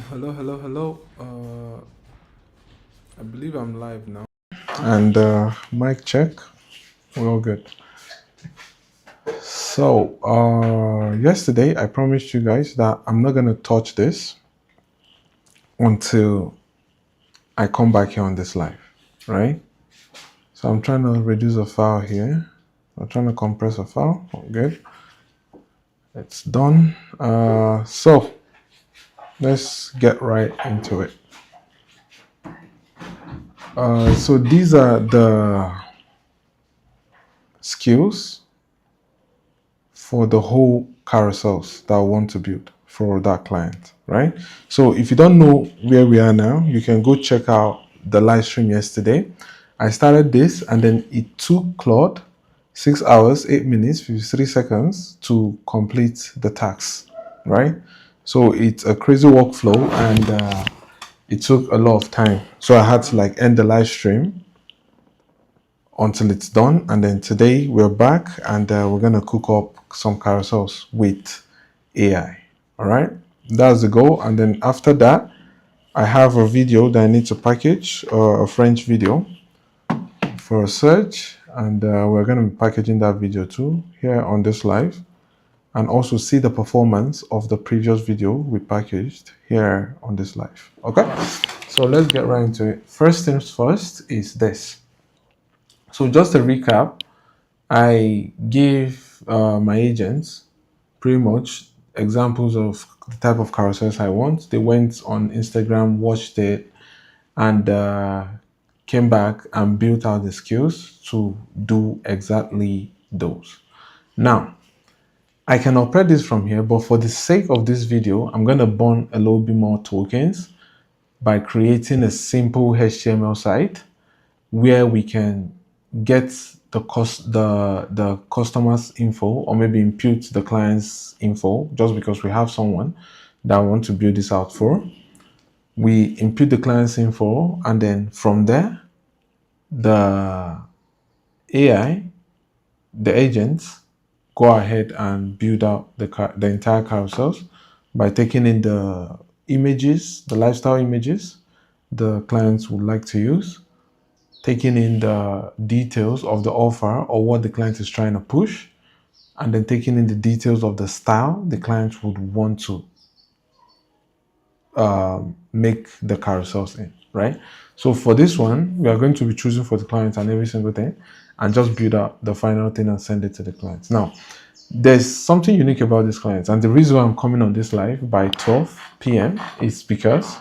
Hello. I believe I'm live now. And mic check. We're all good. So, yesterday I promised you guys that I'm not gonna touch this until I come back here on this live, right? So I'm trying to reduce a file here. I'm trying to compress a file. Good. It's done. So let's get right into it. So these are the skills for the whole carousels that I want to build for that client, right? So if you don't know where we are now, you can go check out the live stream yesterday. I started this and then it took Claude 6 hours, 8 minutes, 53 seconds to complete the task, right? So it's a crazy workflow and it took a lot of time. So I had to like end the live stream until it's done, and then today we're back and we're gonna cook up some carousels with AI. All right, that's the goal. And then after that, I have a video that I need to package, a French video for a search, and we're gonna be packaging that video too here on this live, and also see the performance of the previous video we packaged here on this live. Okay, so let's get right into it. First things first is this. So just a recap, I gave my agents pretty much examples of the type of carousels I want. They went on Instagram, watched it, and came back and built out the skills to do exactly those. Now, I can operate this from here, but for the sake of this video, I'm going to burn a little bit more tokens by creating a simple HTML site where we can get the customer's info, or maybe impute the client's info, just because we have someone that want to build this out for. We impute the client's info, and then from there, the AI, the agents, go ahead and build out the entire carousels by taking in the images, the lifestyle images the clients would like to use, taking in the details of the offer or what the client is trying to push, and then taking in the details of the style the client would want to make the carousels in, right? So for this one, we are going to be choosing for the client and every single thing, and just build out the final thing and send it to the clients. Now, there's something unique about this client, and the reason why I'm coming on this live by 12 p.m. is because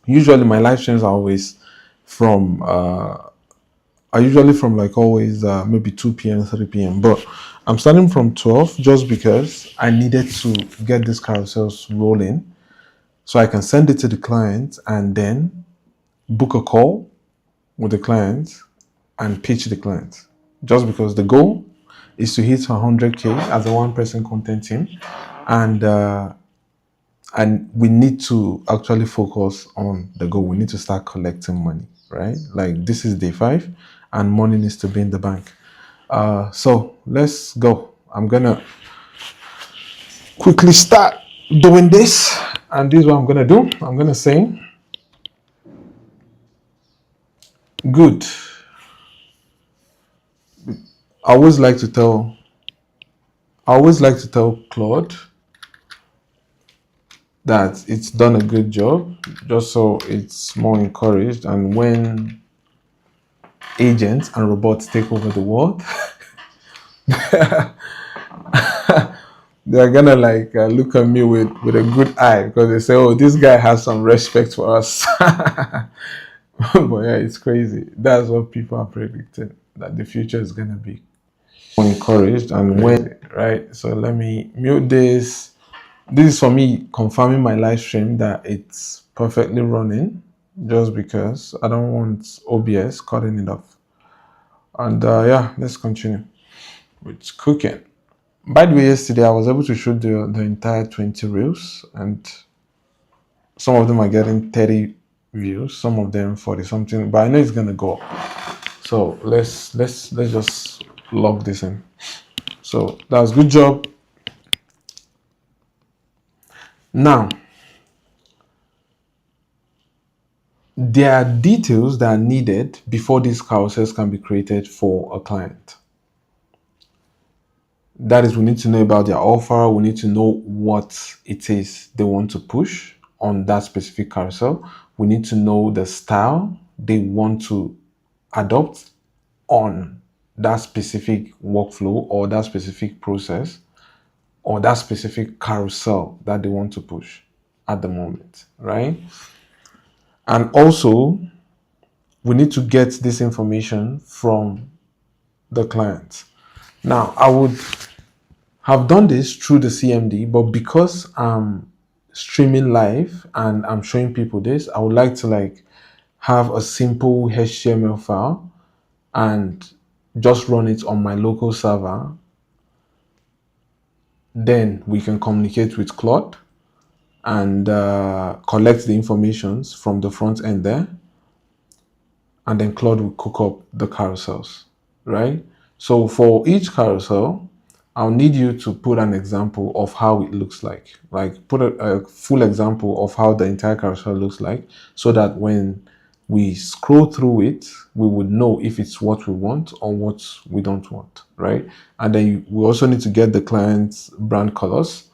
usually my live streams are always from like always maybe 2 p.m., 3 p.m. But I'm starting from 12 just because I needed to get these carousels rolling so I can send it to the client and then book a call with the client and pitch the client. Just because the goal is to hit 100K as a one-person content team, and we need to actually focus on the goal. We need to start collecting money, right? Like this is day 5 and money needs to be in the bank. So let's go. I'm gonna quickly start doing this, and this is what I'm gonna do. I'm gonna say good. I always like to tell Claude that it's done a good job, just so it's more encouraged. And when agents and robots take over the world, they're gonna like look at me with a good eye, because they say, oh, this guy has some respect for us. But yeah, it's crazy. That's what people are predicting, that the future is gonna be more encouraged. And when, right, so let me mute this. This is for me confirming my live stream that it's perfectly running, just because I don't want OBS cutting it off. And yeah, let's continue with cooking. By the way, yesterday I was able to shoot the entire 20 reels, and some of them are getting 30 views, some of them 40 something, but I know it's gonna go up. So let's just log this in. So that was good job. Now there are details that are needed before these carousels can be created for a client. That is, we need to know about their offer. We need to know what it is they want to push on that specific carousel. We need to know the style they want to adopt on that specific workflow or that specific process or that specific carousel that they want to push at the moment, right? And also, we need to get this information from the client. Now, I would have done this through the CMD, but because I'm streaming live and I'm showing people this, I would like to have a simple HTML file and just run it on my local server. Then we can communicate with Claude and collect the informations from the front end there. And then Claude will cook up the carousels, right? So for each carousel, I'll need you to put an example of how it looks like put a full example of how the entire carousel looks like, so that when we scroll through it, we would know if it's what we want or what we don't want, right? And then we also need to get the client's brand colors,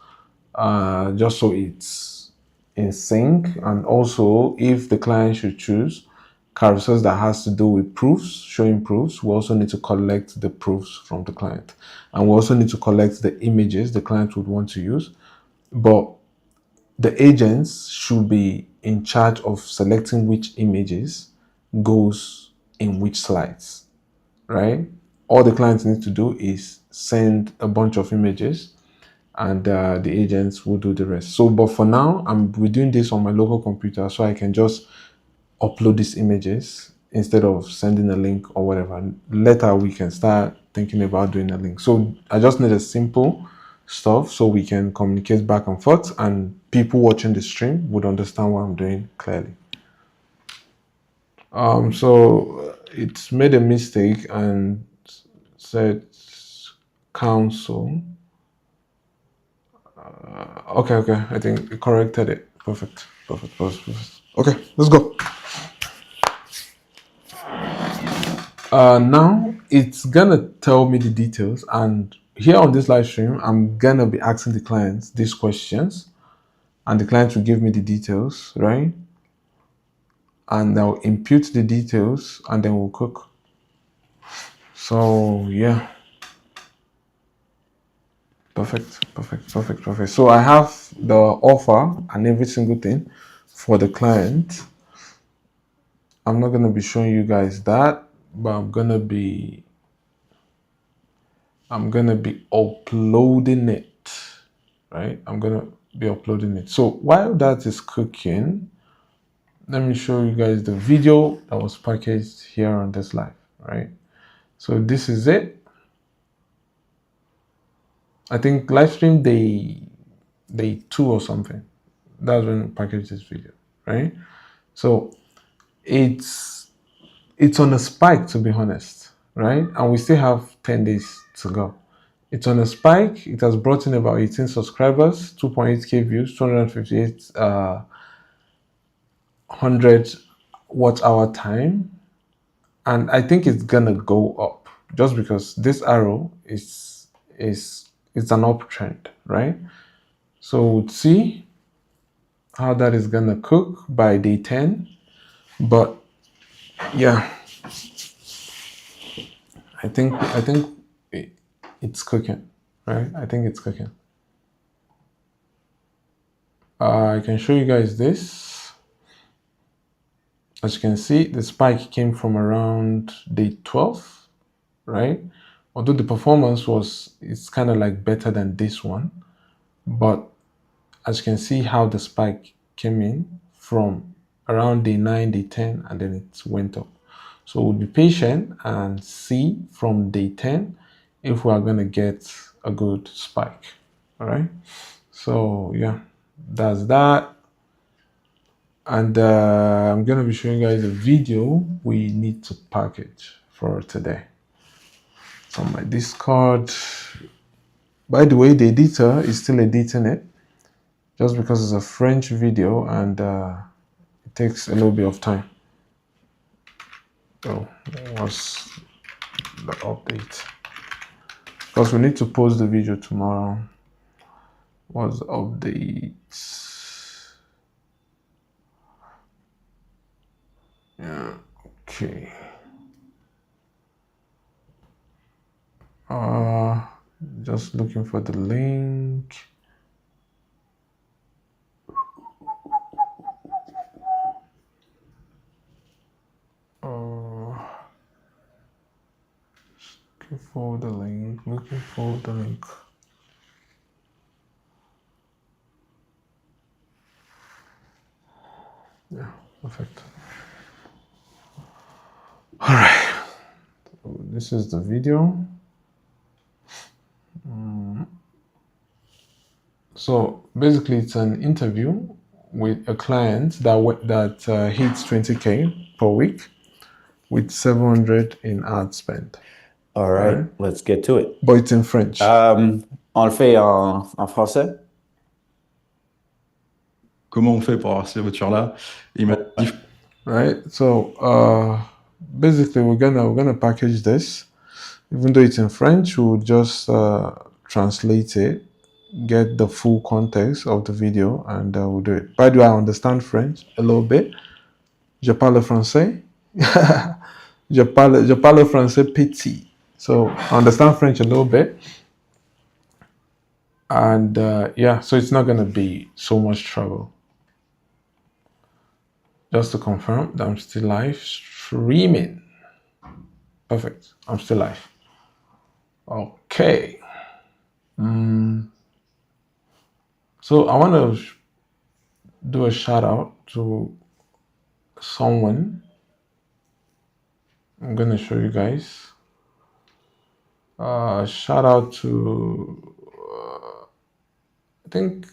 just so it's in sync. And also, if the client should choose carousels that has to do with proofs, showing proofs, we also need to collect the proofs from the client. And we also need to collect the images the client would want to use. But the agents should be in charge of selecting which images goes in which slides, right? All the client needs to do is send a bunch of images, and the agents will do the rest. So, but for now, we're doing this on my local computer, so I can just upload these images instead of sending a link or whatever. Later, we can start thinking about doing a link. So I just need a simple stuff so we can communicate back and forth, and people watching the stream would understand what I'm doing clearly. So it's made a mistake and said council. Okay. I think it corrected it. Perfect. Okay, let's go. Now it's gonna tell me the details, and here on this live stream, I'm gonna be asking the clients these questions, and the client will give me the details, right? And I'll impute the details, and then we'll cook. So yeah, perfect. So I have the offer and every single thing for the client. I'm not gonna be showing you guys that, but I'm gonna be uploading it, right? I'm gonna be uploading it. So while that is cooking, let me show you guys the video that was packaged here on this live, right? So this is it. I think live stream day 2 or something. That's when we packaged this video, right? So it's on a spike, to be honest, right? And we still have 10 days to go. It's on a spike. It has brought in about 18 subscribers, 2.8k views, 258 100 watch hour time, and I think it's gonna go up just because this arrow is an uptrend, right? So we'll see how that is gonna cook by day 10. But yeah, I think it's cooking, right? I think it's cooking. I can show you guys this. As you can see, the spike came from around day 12, right? Although the performance it's kind of like better than this one, but as you can see how the spike came in from around day 9, day 10, and then it went up. So we'll be patient and see from day 10 if we are going to get a good spike. All right. So yeah, that's that. And I'm going to be showing you guys a video we need to package for today. It's on my Discord. By the way, the editor is still editing it, just because it's a French video and it takes a little bit of time. Oh, what's the update? Because we need to post the video tomorrow. What's the update? Yeah, okay. Just looking for the link. Looking for the link. Looking for the link. Yeah, perfect. All right. So this is the video. So basically, it's an interview with a client that hits 20K per week with 700 in ad spend. All right, let's get to it. But it's in French. On le fait en français. Comment on fait pour avoir ces voitures-là? Il m'a dit Right. So basically, we're gonna package this. Even though it's in French, we'll just translate it, get the full context of the video, and we'll do it. By the way, I understand French a little bit. Je parle français. je parle français petit. So I understand French a little bit. And yeah, so it's not going to be so much trouble. Just to confirm that I'm still live streaming. Perfect. I'm still live. Okay. So I want to do a shout out to someone. I'm going to show you guys. Shout out to, I think,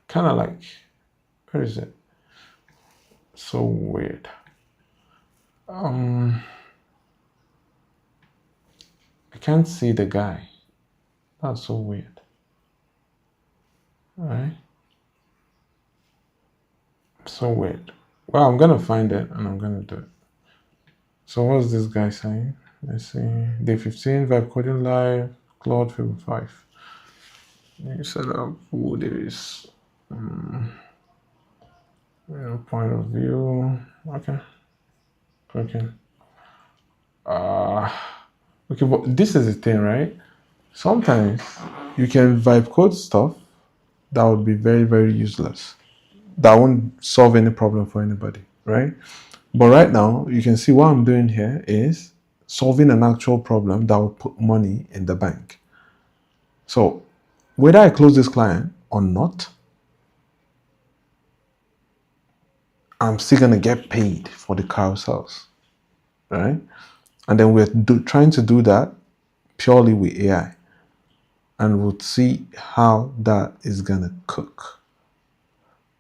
kind of like, where is it? So weird. I can't see the guy. That's so weird. All right. So weird. Well, I'm gonna find it and I'm gonna do it. So what's this guy saying? Let's see. Day 15, Vibe Coding Live, Claude Fable 5. You set up who there is. Point of view. Okay. Okay. Okay, but this is the thing, right? Sometimes you can vibe code stuff that would be very, very useless. That won't solve any problem for anybody, right? But right now, you can see what I'm doing here is solving an actual problem that will put money in the bank. So whether I close this client or not, I'm still going to get paid for the carousels, right? And then we're trying to do that purely with AI. And we'll see how that is going to cook.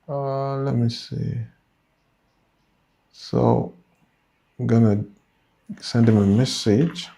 Let me see. So I'm going to send him a message.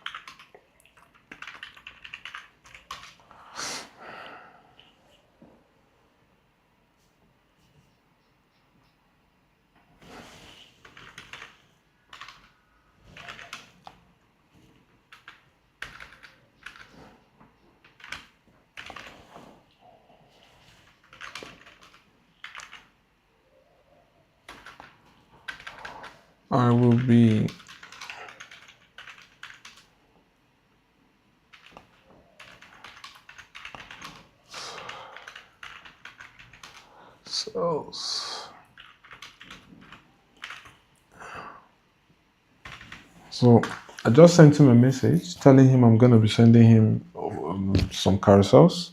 I will be so I just sent him a message telling him I'm going to be sending him some carousels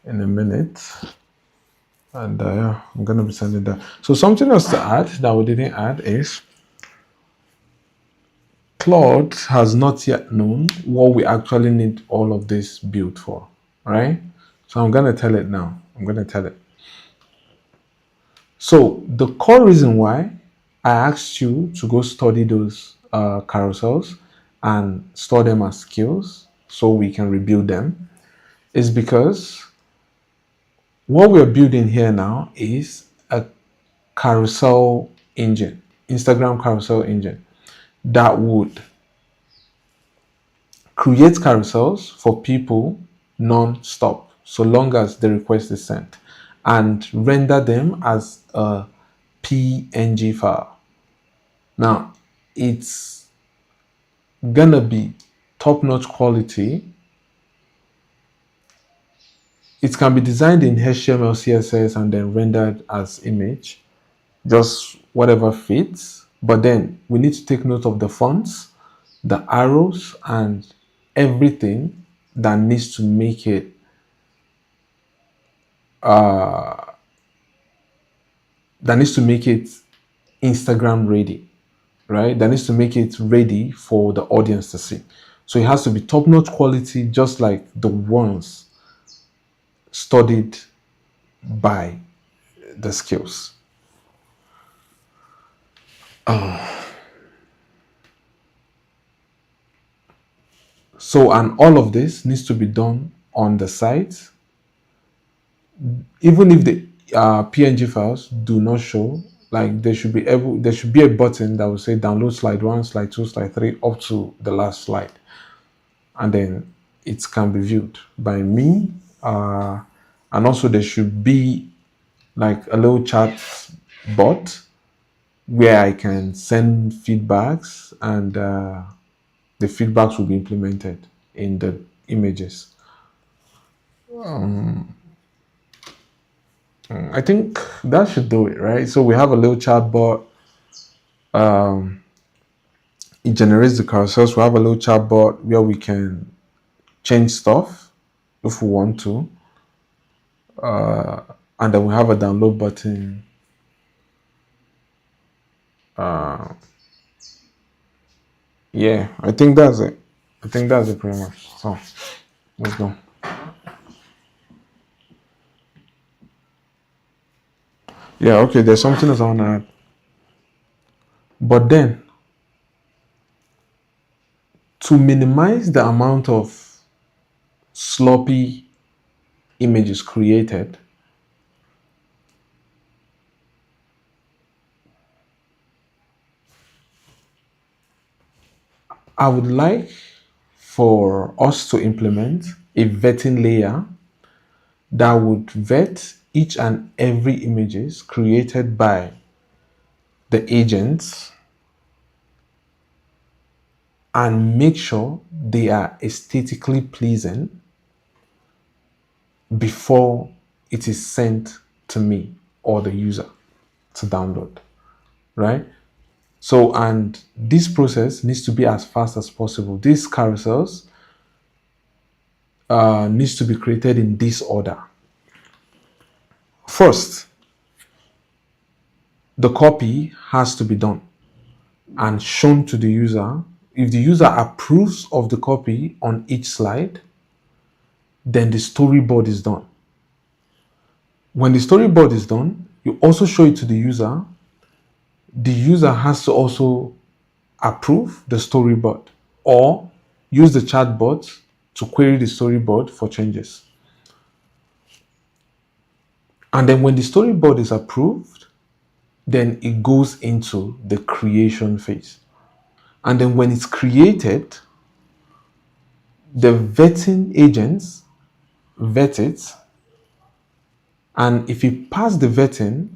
in a minute. And yeah, I'm going to be sending that. So something else to add that we didn't add is Claude has not yet known what we actually need all of this built for, right? So I'm going to tell it now. I'm going to tell it. So the core reason why I asked you to go study those carousels and store them as skills so we can rebuild them is because what we're building here now is a carousel engine. Instagram carousel engine that would create carousels for people non-stop, so long as the request is sent, and render them as a PNG file. Now, it's gonna be top-notch quality. It can be designed in HTML, CSS, and then rendered as image, just whatever fits. But then we need to take note of the fonts, the arrows, and everything that needs to make it Instagram ready, right? That needs to make it ready for the audience to see. So it has to be top-notch quality, just like the ones studied by the skills. So, and all of this needs to be done on the site. Even if the PNG files do not show, like there should be a button that will say download slide 1, slide 2, slide 3 up to the last slide, and then it can be viewed by me. And also there should be like a little chat bot where I can send feedbacks, and the feedbacks will be implemented in the images. I think that should do it, right? So we have a little chat bot. It generates the carousels. We have a little chat bot where we can change stuff if we want to. And then we have a download button. Yeah, I think that's it. Pretty much. So let's go. Yeah, okay, there's something else I want to add. But then, to minimize the amount of sloppy images created, I would like for us to implement a vetting layer that would vet each and every images created by the agents and make sure they are aesthetically pleasing before it is sent to me or the user to download, right? So, and this process needs to be as fast as possible. These carousels needs to be created in this order. First, the copy has to be done and shown to the user. If the user approves of the copy on each slide, then the storyboard is done. When the storyboard is done, you also show it to the user. The user has to also approve the storyboard or use the chatbot to query the storyboard for changes. And then when the storyboard is approved, then it goes into the creation phase. And then when it's created, the vetting agents vet it. And if it passes the vetting,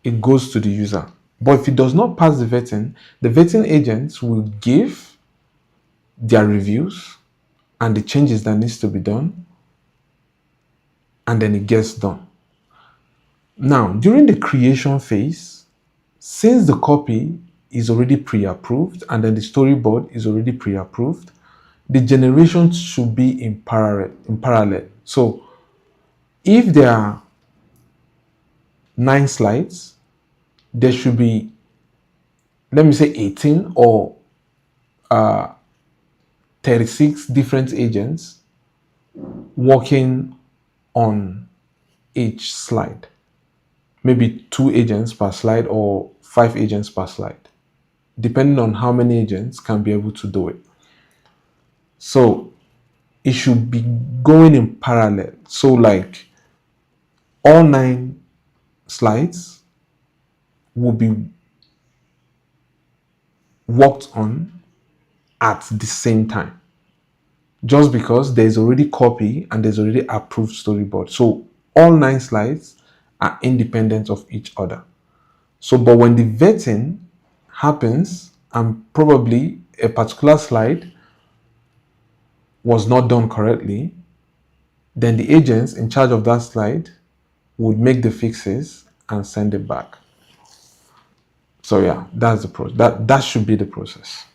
it goes to the user. But if it does not pass the vetting agents will give their reviews and the changes that needs to be done, and then it gets done. Now, during the creation phase, since the copy is already pre-approved and then the storyboard is already pre-approved, the generation should be in parallel. So if there are 9 slides, there should be, let me say 18 or 36 different agents working on each slide. Maybe 2 agents per slide or 5 agents per slide, depending on how many agents can be able to do it. So it should be going in parallel. So like all 9 slides will be worked on at the same time, just because there's already copy and there's already approved storyboard. So all 9 slides are independent of each other. So, but when the vetting happens and probably a particular slide was not done correctly, then the agents in charge of that slide would make the fixes and send it back. So yeah, that's the process. That should be the process.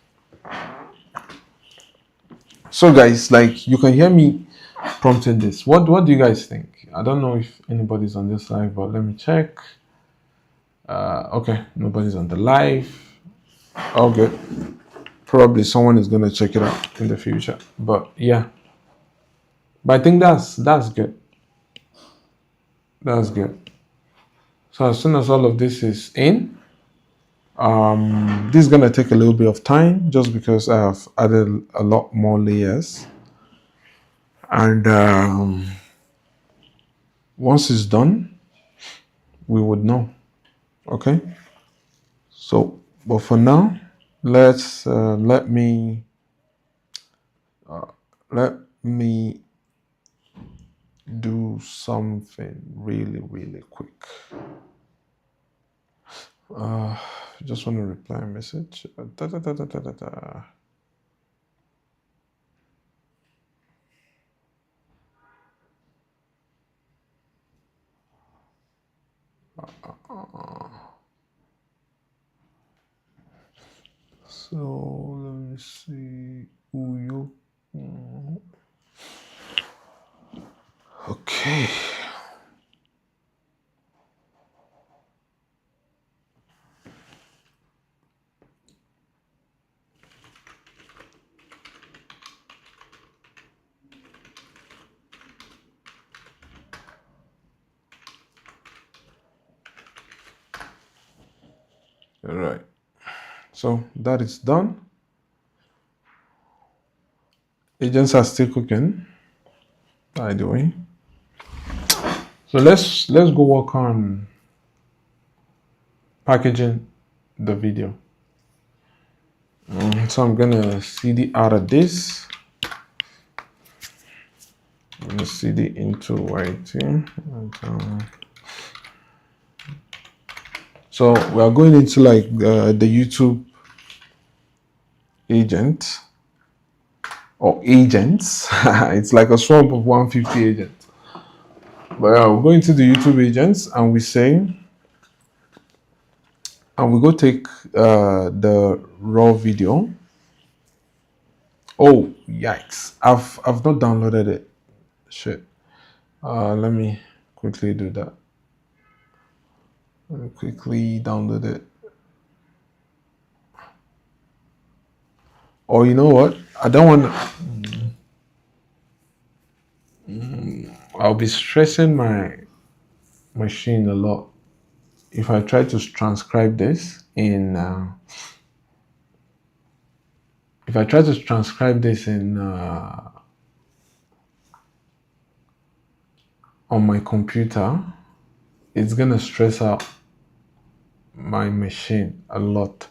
So guys, like, you can hear me prompting this. What do you guys think? I don't know if anybody's on this live, but let me check. Okay, nobody's on the live. All good. Probably someone is gonna check it out in the future. But yeah. But I think that's good. That's good. So as soon as all of this is in, this is gonna take a little bit of time just because I have added a lot more layers. And once it's done, we would know. Okay. So, but for now, let me do something really quick. Just want to reply a message. So let me see. Uyu. Okay. All right. So that is done. Agents are still cooking, by the way. So let's go work on packaging the video. So I'm gonna CD out of this. I'm gonna CD into YT. So we are going into like the YouTube agent or agents. It's like a swamp of 150 agents. But yeah, we're going to the YouTube agents and we say, and we go take the raw video. Oh yikes! I've not downloaded it. Shit. Let me quickly do that. Let me quickly download it. Or you know what? I don't want. I'll be stressing my machine a lot if I try to transcribe this in. If I try to transcribe this in on my computer, it's gonna stress out my machine a lot.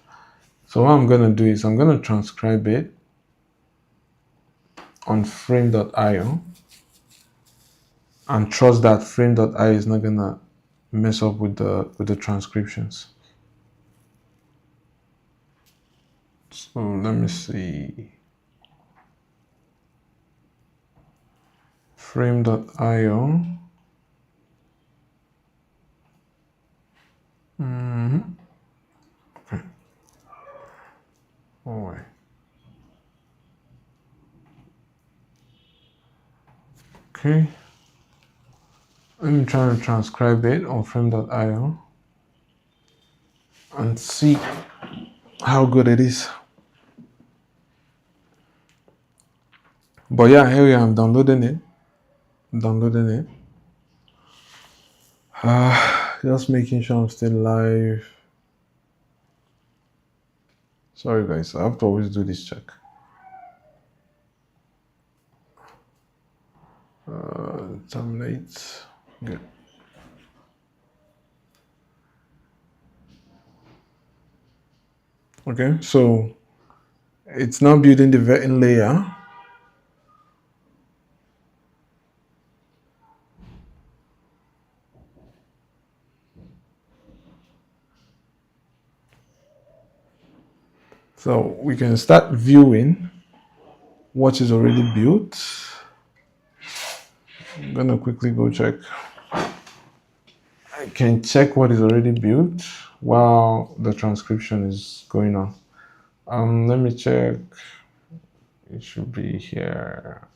So what I'm gonna do is I'm gonna transcribe it on frame.io and trust that frame.io is not gonna mess up with the transcriptions. So let me see. Frame.io. Okay. All right. Okay. I'm trying to transcribe it on frame.io and see how good it is. But yeah, here we are. I'm downloading it. Just making sure I'm still live. Sorry guys, I have to always do this check. Terminate. Good. Okay, so it's now building the vetting layer. So we can start viewing what is already built. I'm gonna quickly go check. I can check what is already built while the transcription is going on. Let me check. It should be here.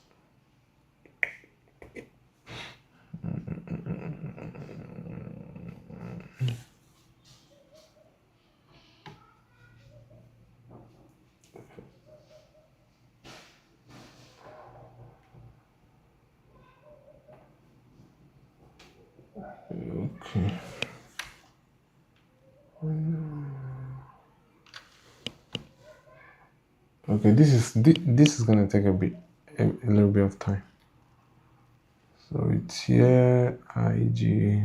Okay. Okay, this is gonna take a little bit of time. So it's here, IG.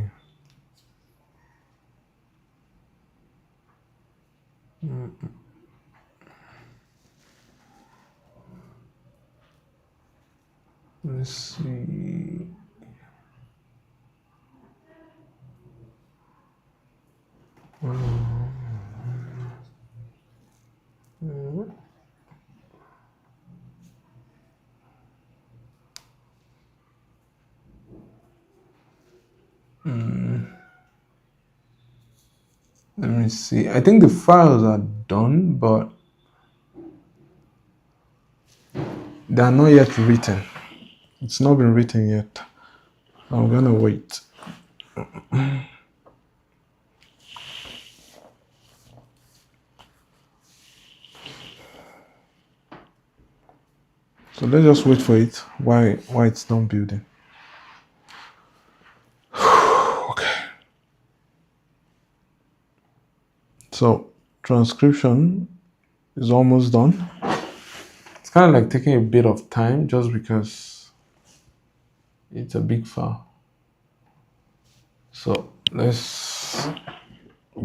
Let's see. Let me see. I think the files are done, but they are not yet written. It's not been written yet. I'm gonna wait. So let's just wait for it. Why it's not building? Okay. So transcription is almost done. It's kind of like taking a bit of time just because it's a big file. So I'm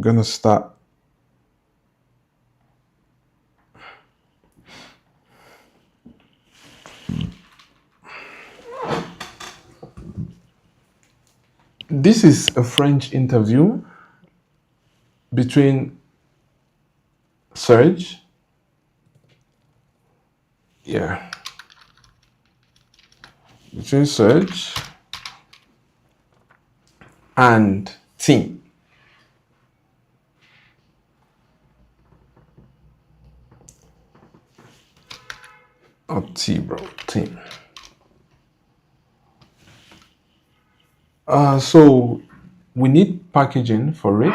gonna start. This is a French interview between Serge. Yeah. Between Serge and Tim. Not T, bro. Tim. So we need packaging for it.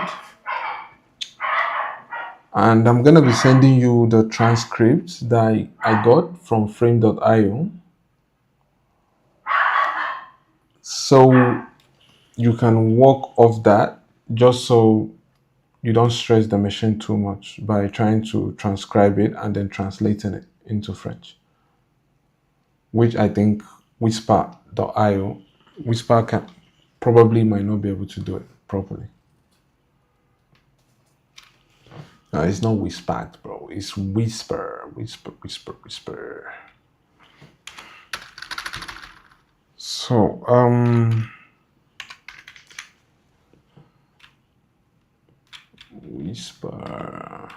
And I'm gonna be sending you the transcripts that I got from frame.io. So you can work off that just so you don't stress the machine too much by trying to transcribe it and then translating it into French. Which I think Whisper.io, Whisper might not be able to do it properly. No, it's not Whisper, bro. It's Whisper. So, Whisper.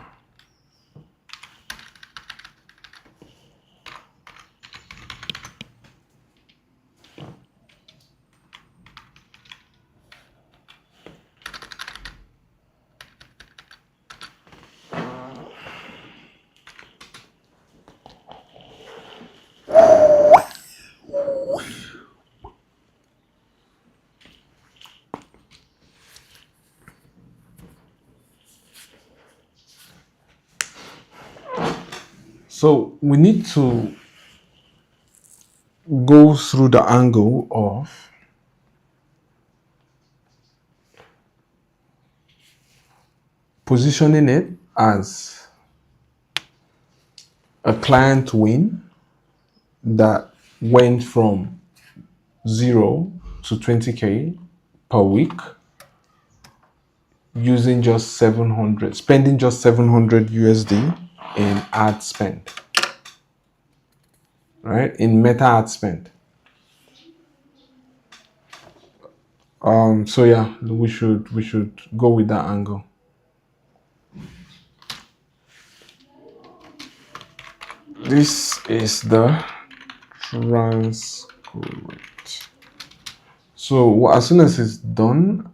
So we need to go through the angle of positioning it as a client win that went from 0 to 20K per week using just 700, spending just 700 USD in ad spend, right? In Meta ad spend. So yeah, we should go with that angle. This is the transcript. So as soon as it's done,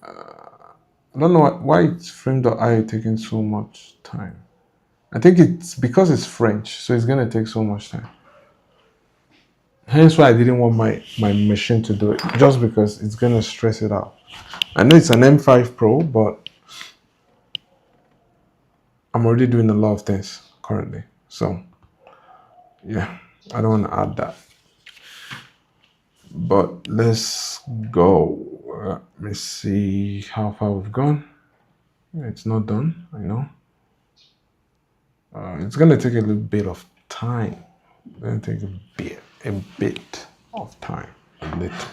I don't know why it's frame.io taking so much time. I think it's because it's French, so it's gonna take so much time. Hence why I didn't want my machine to do it, just because it's gonna stress it out. I know it's an M5 Pro, but I'm already doing a lot of things currently. So yeah, I don't want to add that. But let's go. Let me see how far we've gone. It's not done, I know. It's gonna take a little bit of time. It's gonna take a bit of time. A little.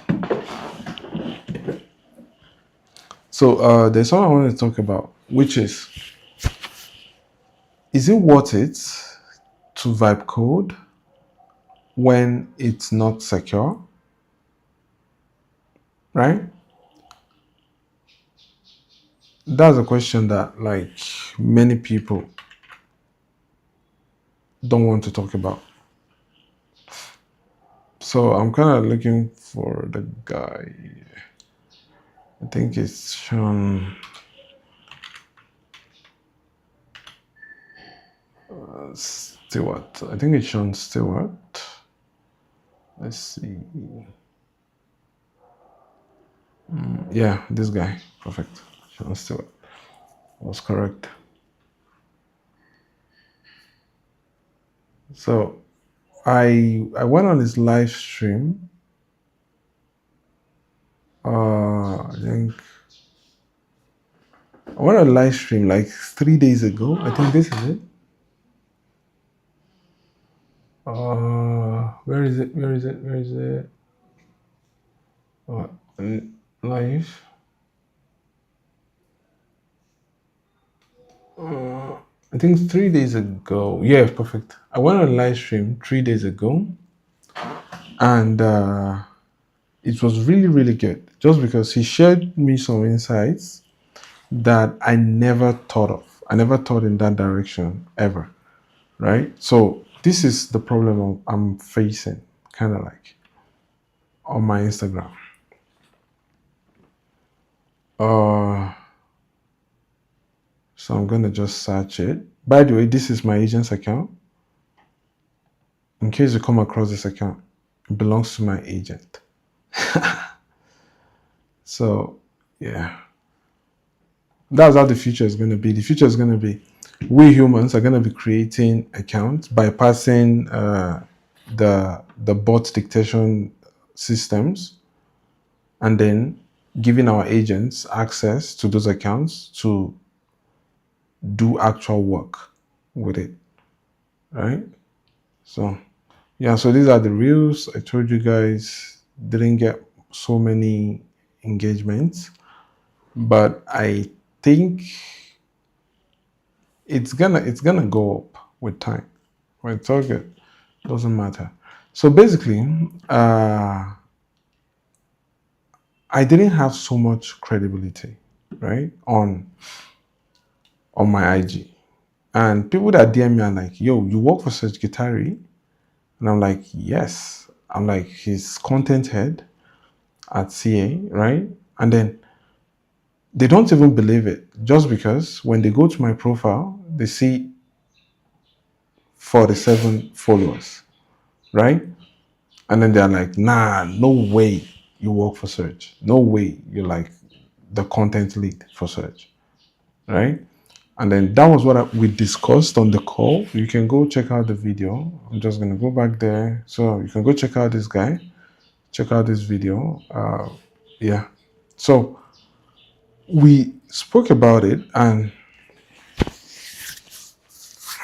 So there's something I want to talk about, which is it worth it to vibe code when it's not secure? Right? That's a question that like many people don't want to talk about. So I'm kind of looking for the guy. I think it's Sean Stewart. I think it's Sean Stewart. Let's see. Yeah, this guy. Perfect. Sean Stewart. Was correct. So I went on his live stream. I think I went on a live stream like 3 days ago. I think this is it. Where is it? Where is it? Where is it? Live. I think 3 days ago. Yeah, perfect. I went on a live stream 3 days ago, and it was really, really good. Just because he shared me some insights that I never thought of. I never thought in that direction ever, right? So this is the problem I'm facing, kind of like on my Instagram. So I'm gonna just search it. By the way, this is my agent's account. In case you come across this account, it belongs to my agent. So yeah, that's how the future is going to be. The future is going to be we humans are going to be creating accounts, bypassing the bot dictation systems, and then giving our agents access to those accounts to do actual work with it, right? So yeah, so these are the reels. I told you guys didn't get so many engagements, but I think it's gonna go up with time. When it's all good, doesn't matter. So basically, I didn't have so much credibility, right, on my IG, and people that DM me are like, "Yo, you work for Serge Gitari?" And I'm like, "Yes." I'm like his content head at CA, right? And then they don't even believe it, just because when they go to my profile, they see 47 followers, right? And then they're like, nah, no way you work for Serge. No way you're like the content lead for Serge, right? And then that was what we discussed on the call. You can go check out the video. I'm just going to go back there. So you can go check out this guy. Check out this video. Yeah. So we spoke about it, and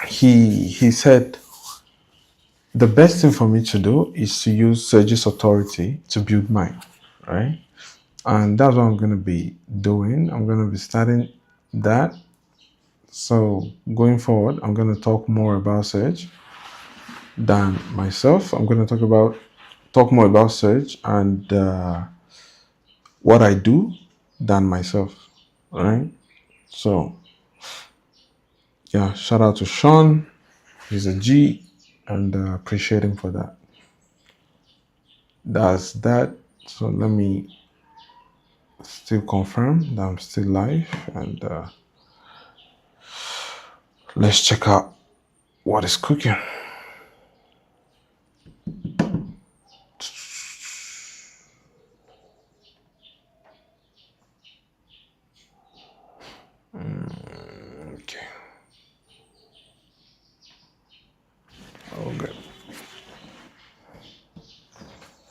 he said the best thing for me to do is to use Serge's authority to build mine, right? And that's what I'm going to be doing. I'm going to be starting that. So going forward, I'm going to talk more about Surge than myself. I'm going to talk more about Surge and what I do than myself. All right. So yeah, shout out to Sean. He's a G, and appreciate him for that. That's that. So let me still confirm that I'm still live, and let's check out what is cooking. Okay. All good.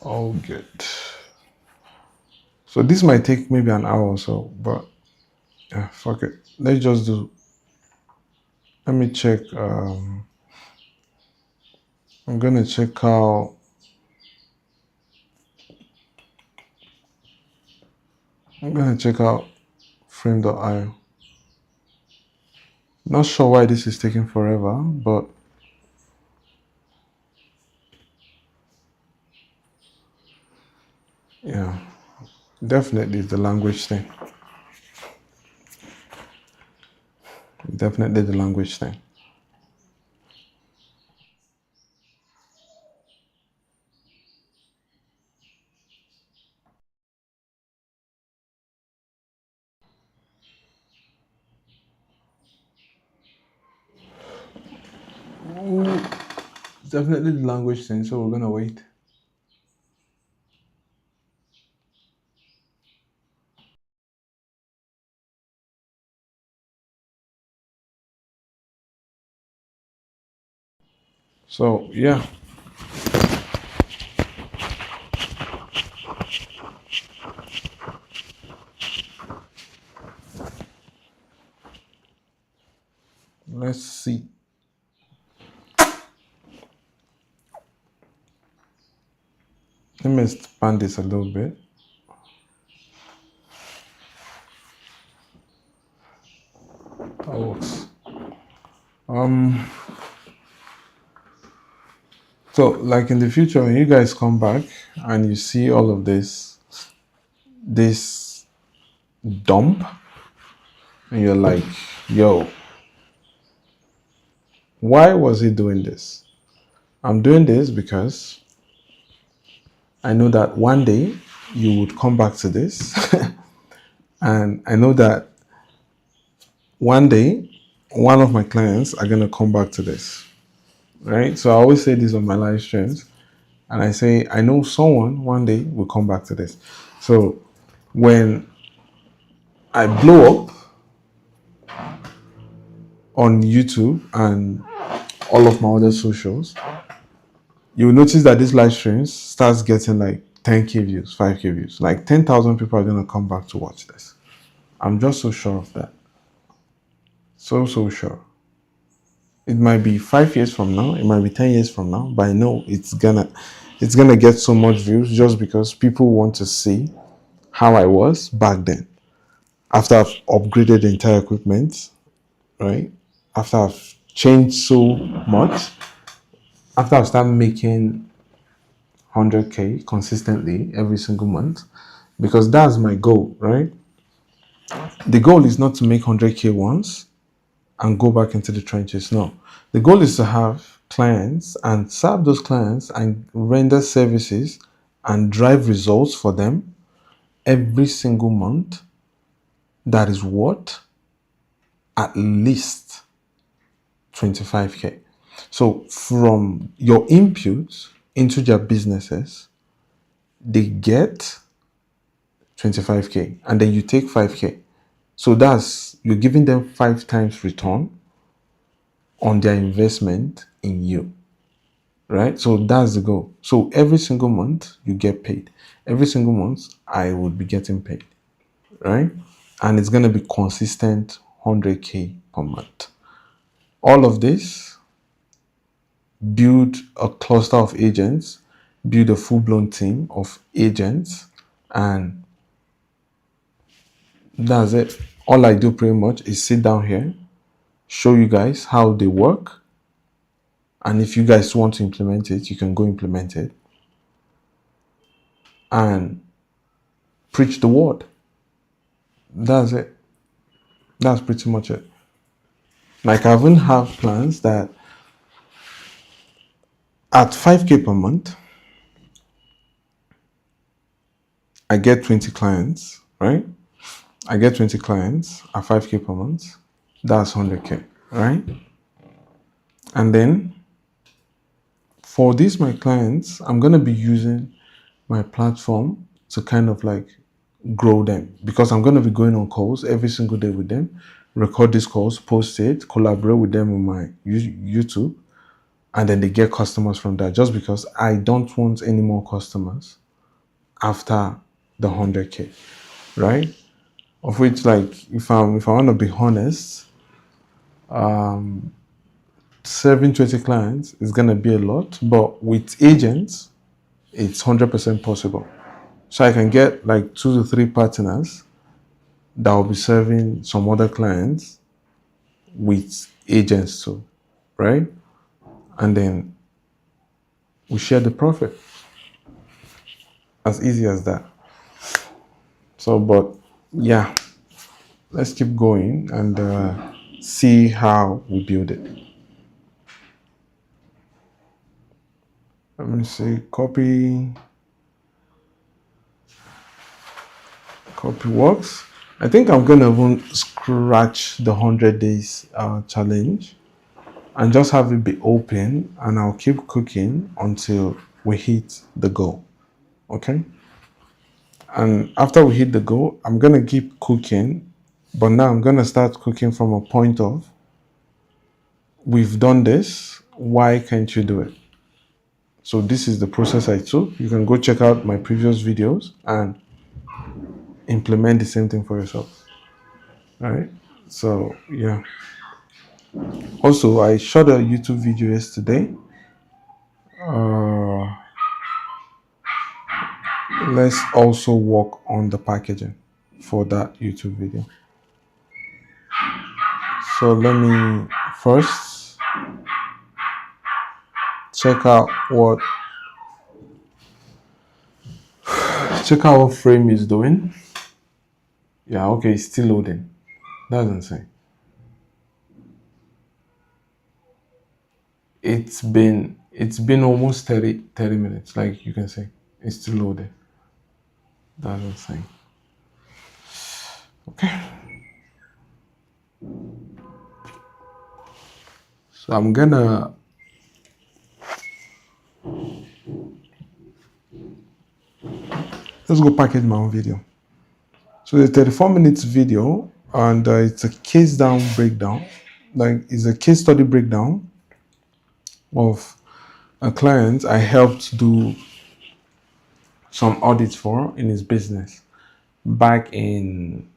All good. So this might take maybe an hour or so, but yeah, fuck it. Let's just do. Let me check. I'm gonna check out. I'm gonna check out frame.io. Not sure why this is taking forever, but yeah, definitely the language thing. Definitely the language thing. Ooh, definitely the language thing, so we're gonna wait. So yeah. Let's see. Let me expand this a little bit. That works. So like in the future, when you guys come back and you see all of this dump, and you're like, yo, why was he doing this? I'm doing this because I know that one day you would come back to this. And I know that one day one of my clients are going to come back to this. Right? So I always say this on my live streams. And I say, I know someone one day will come back to this. So when I blow up on YouTube and all of my other socials, you'll notice that this live streams starts getting like 10K views, 5K views. Like 10,000 people are going to come back to watch this. I'm just so sure of that. So sure. It might be 5 years from now, it might be 10 years from now, but I know it's gonna get so much views just because people want to see how I was back then. After I've upgraded the entire equipment, right? After I've changed so much, after I've started making 100K consistently every single month, because that's my goal, right? The goal is not to make 100K once and go back into the trenches. No. The goal is to have clients and serve those clients and render services and drive results for them every single month that is what? At least 25K. So from your inputs into their businesses, they get 25K and then you take 5K. So that's, you're giving them 5 times return on their investment in you, right? So that's the goal. So every single month you get paid. Every single month I would be getting paid, right? And it's going to be consistent 100K per month. All of this, build a cluster of agents, build a full-blown team of agents, and That's it. All I do pretty much is sit down here, show you guys how they work, and if you guys want to implement it, you can go implement it and preach the word. That's it. That's pretty much it. Like, I even have plans that at 5K per month, I get 20 clients, right? I get 20 clients at 5K per month. That's 100K, right? And then for these, my clients, I'm going to be using my platform to kind of like grow them, because I'm going to be going on calls every single day with them, record these calls, post it, collaborate with them on my YouTube, and then they get customers from that, just because I don't want any more customers after the 100K, right? Of which, like, if I want to be honest, serving 20 clients is going to be a lot, but with agents, it's 100% possible. So I can get like 2 to 3 partners that will be serving some other clients with agents too, right? And then we share the profit. As easy as that. So, but yeah, let's keep going and see how we build it. Let me see, copy works. I think I'm gonna even scratch the 100 days challenge and just have it be open, and I'll keep cooking until we hit the goal. Okay? And after we hit the goal, I'm gonna keep cooking, but now I'm gonna start cooking from a point of, we've done this, why can't you do it? So this is the process I took. You can go check out my previous videos and implement the same thing for yourself. All right? So yeah. Also, I shot a YouTube video yesterday. Let's also work on the packaging for that YouTube video. So let me first check out what Frame is doing. Yeah, okay, it's still loading. That's insane. It's been almost 30 minutes, like you can see. It's still loading. That's insane. Okay. So I'm gonna let's go package my own video. So the 34 minutes video, and it's a case breakdown, like it's a case study breakdown of a client I helped do some audits for in his business back in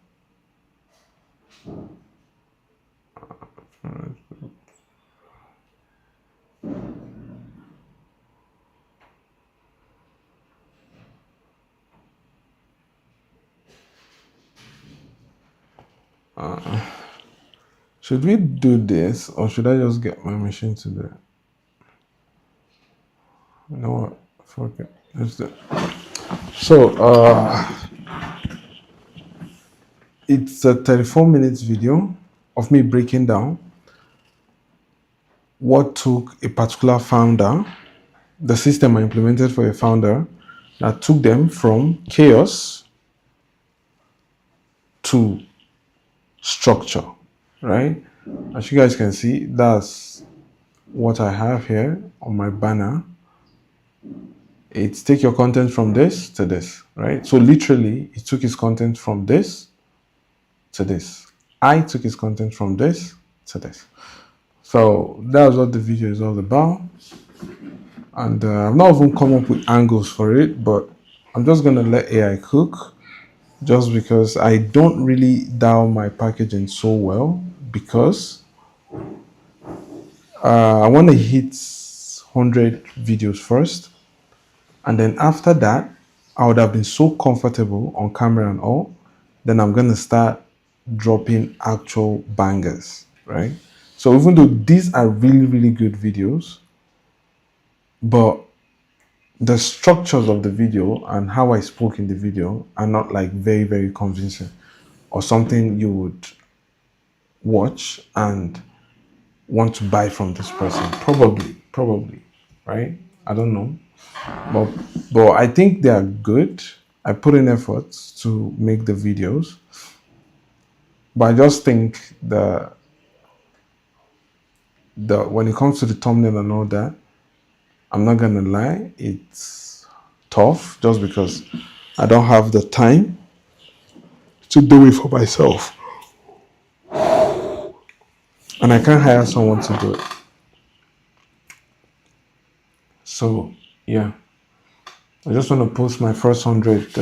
should we do this, or should I just get my machine to do it? You know what? Fuck it. Let's do it. So it's a 34 minutes video of me breaking down what took a particular founder, the system I implemented for a founder that took them from chaos to structure, right? As you guys can see, that's what I have here on my banner. It's take your content from this to this, right? So literally, it took his content from this to this. I took his content from this to this. So that's what the video is all about. And I've not even come up with angles for it, but I'm just gonna let AI cook, just because I don't really dial my packaging so well, because I want to hit 100 videos first, and then after that I would have been so comfortable on camera and all then I'm gonna start dropping actual bangers, right? So even though these are really, really good videos, but the structures of the video and how I spoke in the video are not like very, very convincing, or something you would watch and want to buy from this person. Probably, right? I don't know. But I think they are good. I put in efforts to make the videos. But I just think the when it comes to the thumbnail and all that, I'm not gonna lie, it's tough just because I don't have the time to do it for myself. And I can't hire someone to do it. So yeah. I just want to post my first 100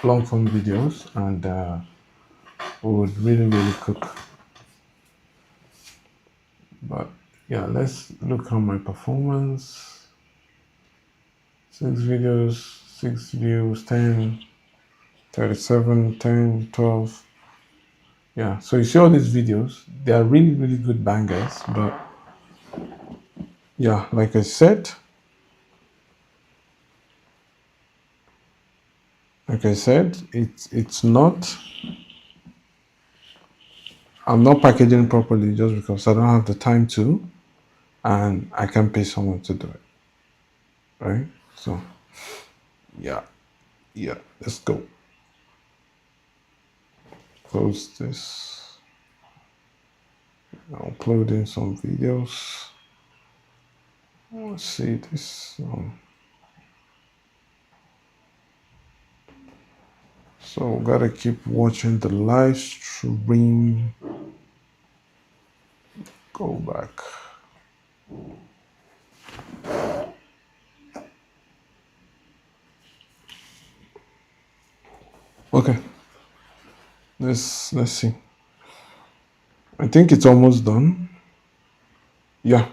long form videos, and we would really, really cook. But yeah, let's look at my performance. 6 videos, 6 views, 10, 37, 10, 12. Yeah, so you see all these videos, they are really, really good bangers. But yeah, like I said, it's not, I'm not packaging properly just because I don't have the time to, and I can pay someone to do it. Right? So yeah, let's go. Close this. Uploading some videos. Let's see this. So gotta keep watching the live stream. Go back. Okay. Let's see. I think it's almost done. Yeah,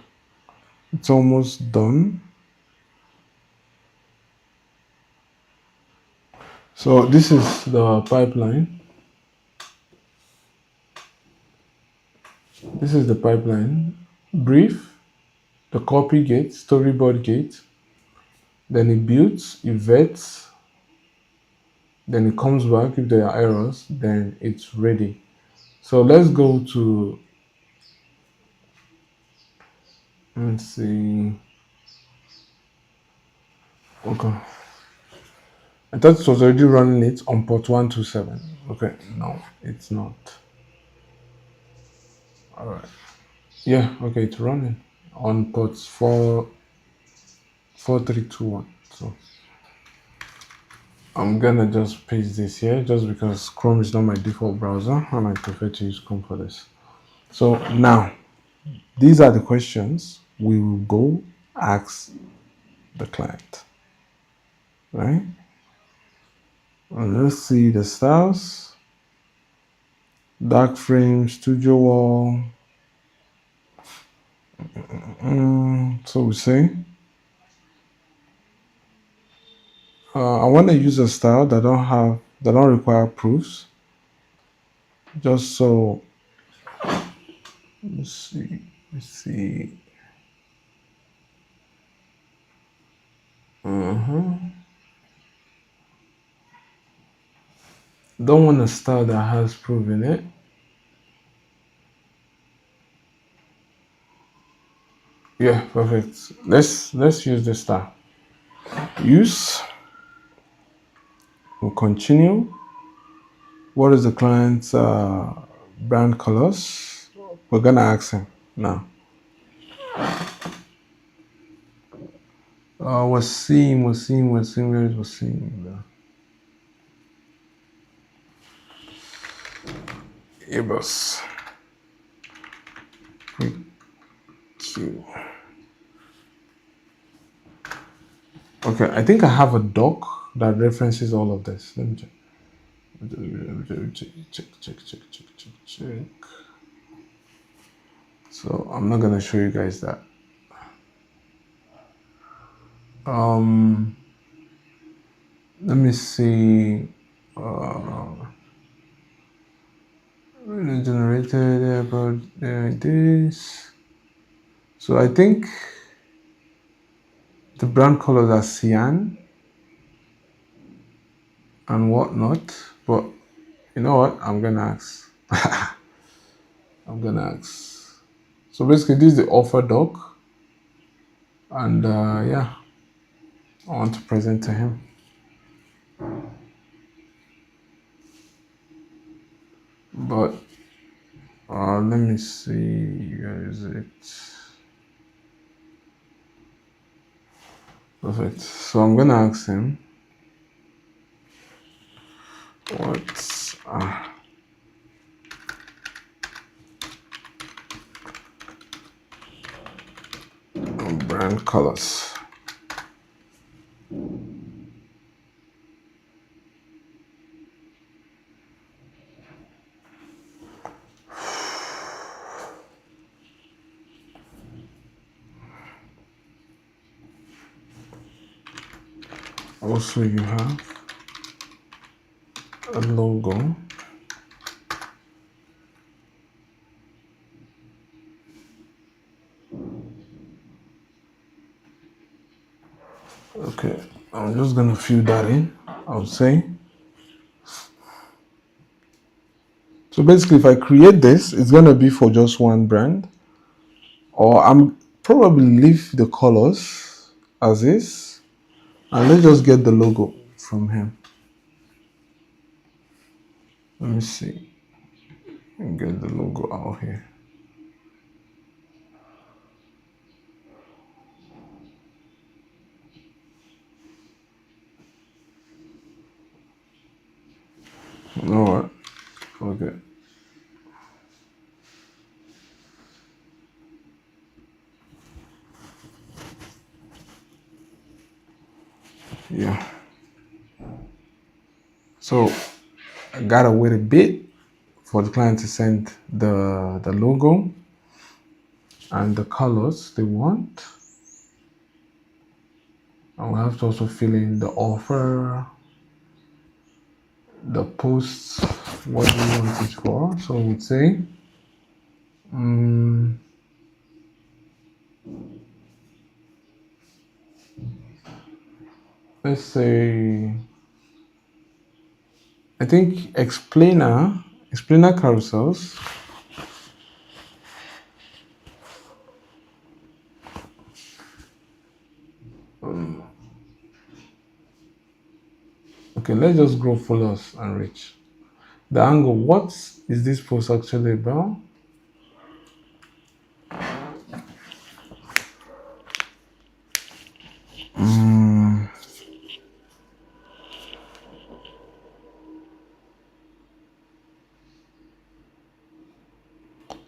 it's almost done. So this is the pipeline. This is the pipeline. Brief, the copy gate, storyboard gate. Then it builds, it vets, then it comes back. If there are errors, then it's ready. So let's go to, let's see. Okay. I thought it was already running it on port 127. Okay, no, it's not. All right. Yeah, okay, it's running on ports 4321. So I'm gonna just paste this here just because Chrome is not my default browser and I prefer to use Chrome for this. So now, these are the questions we will go ask the client, right? And let's see the styles. Dark frame, studio wall. So we say, I want to use a style that don't require proofs. Just so, let's see. Don't want a style that has proof in it. Yeah, perfect. Let's use this style. Use. We'll continue. What is the client's brand colors? We're gonna ask him now. Wasim. Where is Wasim? Ibis. Q. Okay, I think I have a doc that references all of this. Let me check. Check. So I'm not gonna show you guys that. Let me see. generated about this. So I think the brand colors are cyan and whatnot, but you know what? I'm gonna ask. So basically, this is the offer doc, and yeah, I want to present to him. But let me see. Where is it? Perfect. So I'm gonna ask him what's brand colors. Also, you have a logo. Okay, I'm just gonna fill that in, I would say. So basically, if I create this, it's gonna be for just one brand, or I'm probably leave the colors as is, and let's just get the logo from him. Let me see, and get the logo out here. You know what? Okay. Yeah. So I gotta wait a bit for the client to send the logo and the colors they want. And we'll have to also fill in the offer, the posts, what we want it for. So we'd say, let's say, I think explainer carousels. Okay, let's just grow followers and reach. The angle, what is this post actually about?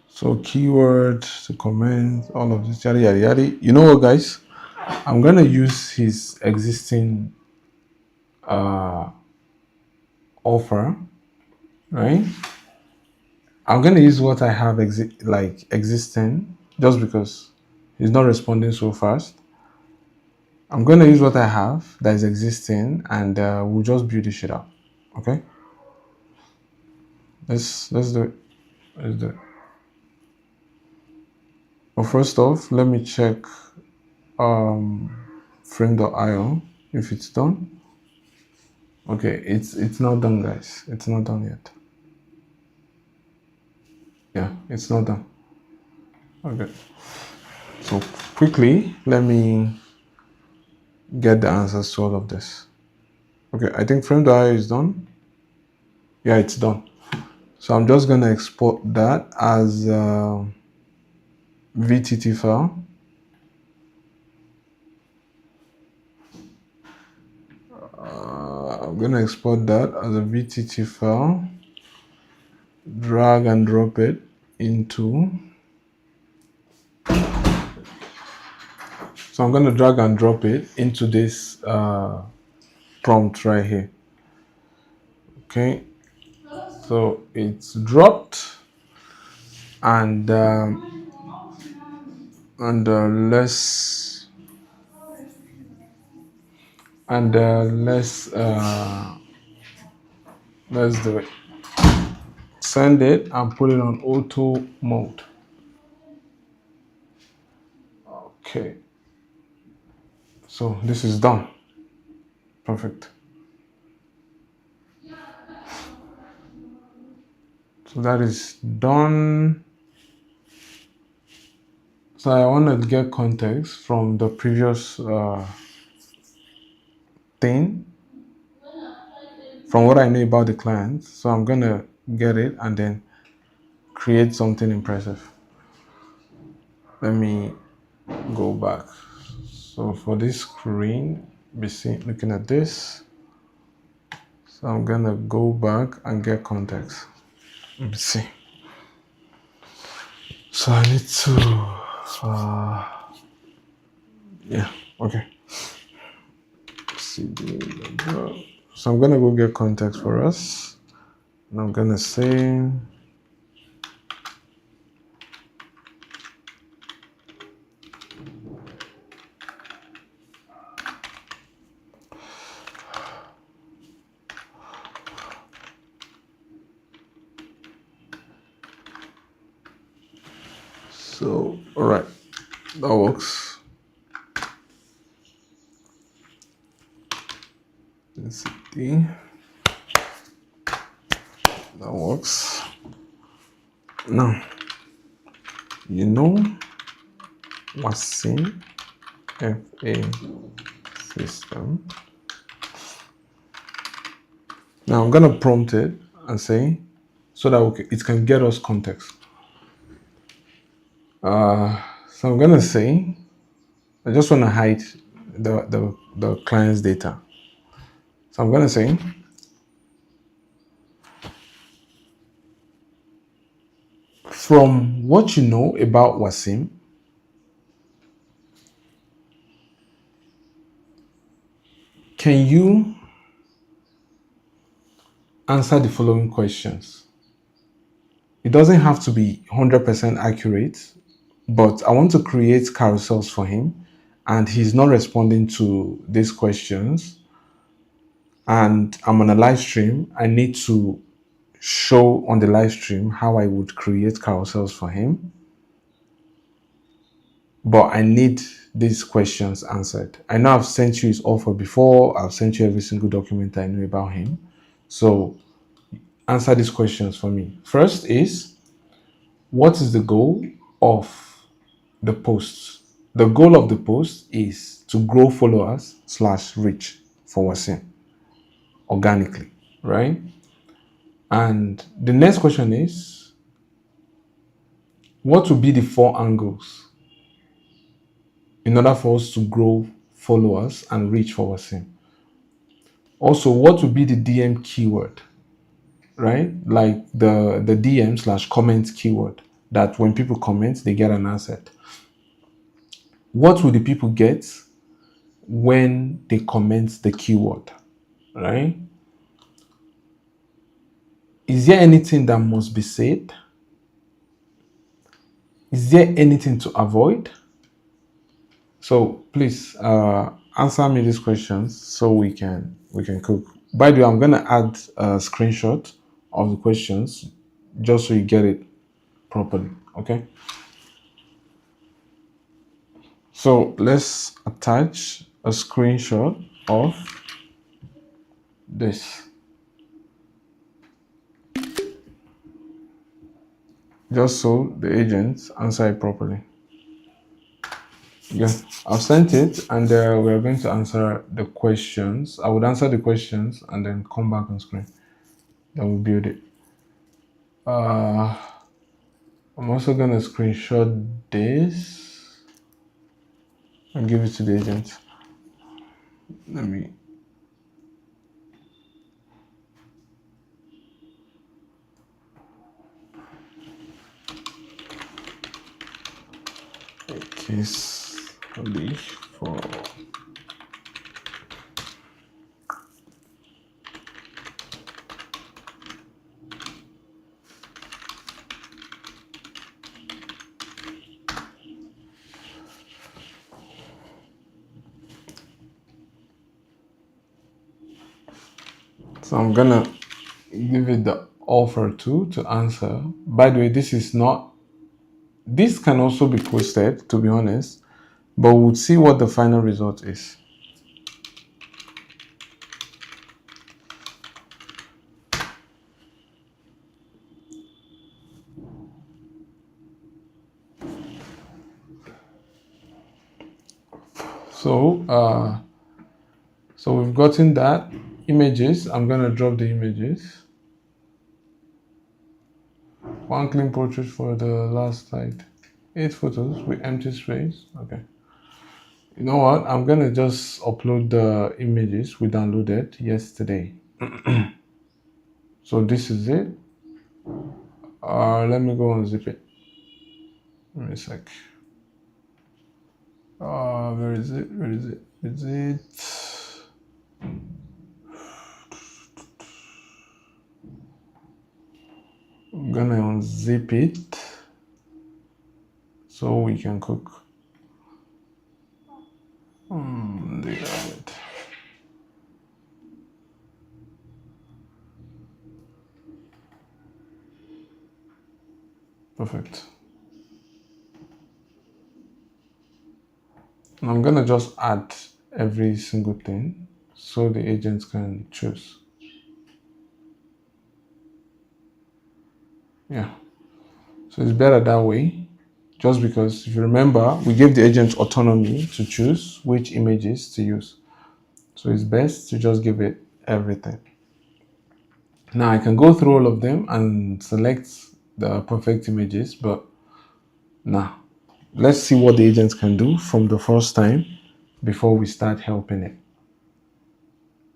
So keyword to comment, all of this, yada yada yada. You know what, guys? I'm gonna use his existing offer, right? I'm gonna use what I have existing, just because he's not responding so fast. I'm gonna use what I have that is existing, and we'll just build this shit up. Okay? Let's do it. Let's do it. But first off, let me check frame.io if it's done. Okay, it's not done, guys. It's not done yet. Yeah, it's not done. Okay. So quickly, let me get the answers to all of this. Okay, I think frame.io is done. Yeah, it's done. So I'm just gonna export that as a VTT file. I'm gonna export that as a VTT file, drag and drop it into. So I'm gonna drag and drop it into this prompt right here. Okay, so it's dropped, and let's do it. send it and put it on auto mode. Okay. So this is done. Perfect. So that is done. So I want to get context from the previous thing, from what I know about the client. So I'm going to get it and then create something impressive. Let me go back. So for this screen, looking at this. So I'm going to go back and get context. Let me see. So I need to, yeah, okay. CD. So I'm gonna go get context for us. And I'm gonna say, so, all right, that works. Density, that works. Now, you know, Wasim FA system. Now I'm gonna prompt it and say, so that it can get us context. So I'm gonna say, I just want to hide the client's data. So I'm gonna say, from what you know about Wasim, can you answer the following questions? It doesn't have to be 100% accurate, but I want to create carousels for him and he's not responding to these questions. And I'm on a live stream. I need to show on the live stream how I would create carousels for him. But I need these questions answered. I know I've sent you his offer before. I've sent you every single document I know about him. So answer these questions for me. First is, what is the goal of the post? The goal of the post is to grow followers / reach for Wasim organically, right? And the next question is, what will be the 4 angles in order for us to grow followers and reach for Wasim? Also, what will be the DM keyword, right? Like the DM / comment keyword that when people comment, they get an asset. What will the people get when they comment the keyword, right? Is there anything that must be said? Is there anything to avoid? So please answer me these questions so we can cook. By the way, I'm gonna add a screenshot of the questions just so you get it properly. Okay. So let's attach a screenshot of this. Just so the agents answer it properly. Yeah, I've sent it and we're going to answer the questions. I would answer the questions and then come back on screen. Then we'll build it. I'm also going to screenshot this and give it to the agent. Let me. Case only for so I'm gonna give it the offer to answer. By the way, this can also be posted, to be honest, but we'll see what the final result is. So we've gotten that images. I'm gonna drop the images. One clean portrait for the last slide. 8 photos with empty space. Okay. You know what? I'm gonna just upload the images we downloaded yesterday. So this is it. Let me go and zip it. Wait a sec. Where is it? Where is it? Is it? I'm gonna unzip it so we can cook. There you have it. Perfect. And I'm gonna just add every single thing so the agents can choose. Yeah. So it's better that way, just because if you remember, we gave the agent autonomy to choose which images to use. So it's best to just give it everything. Now I can go through all of them and select the perfect images, but now let's see what the agents can do from the first time before we start helping it.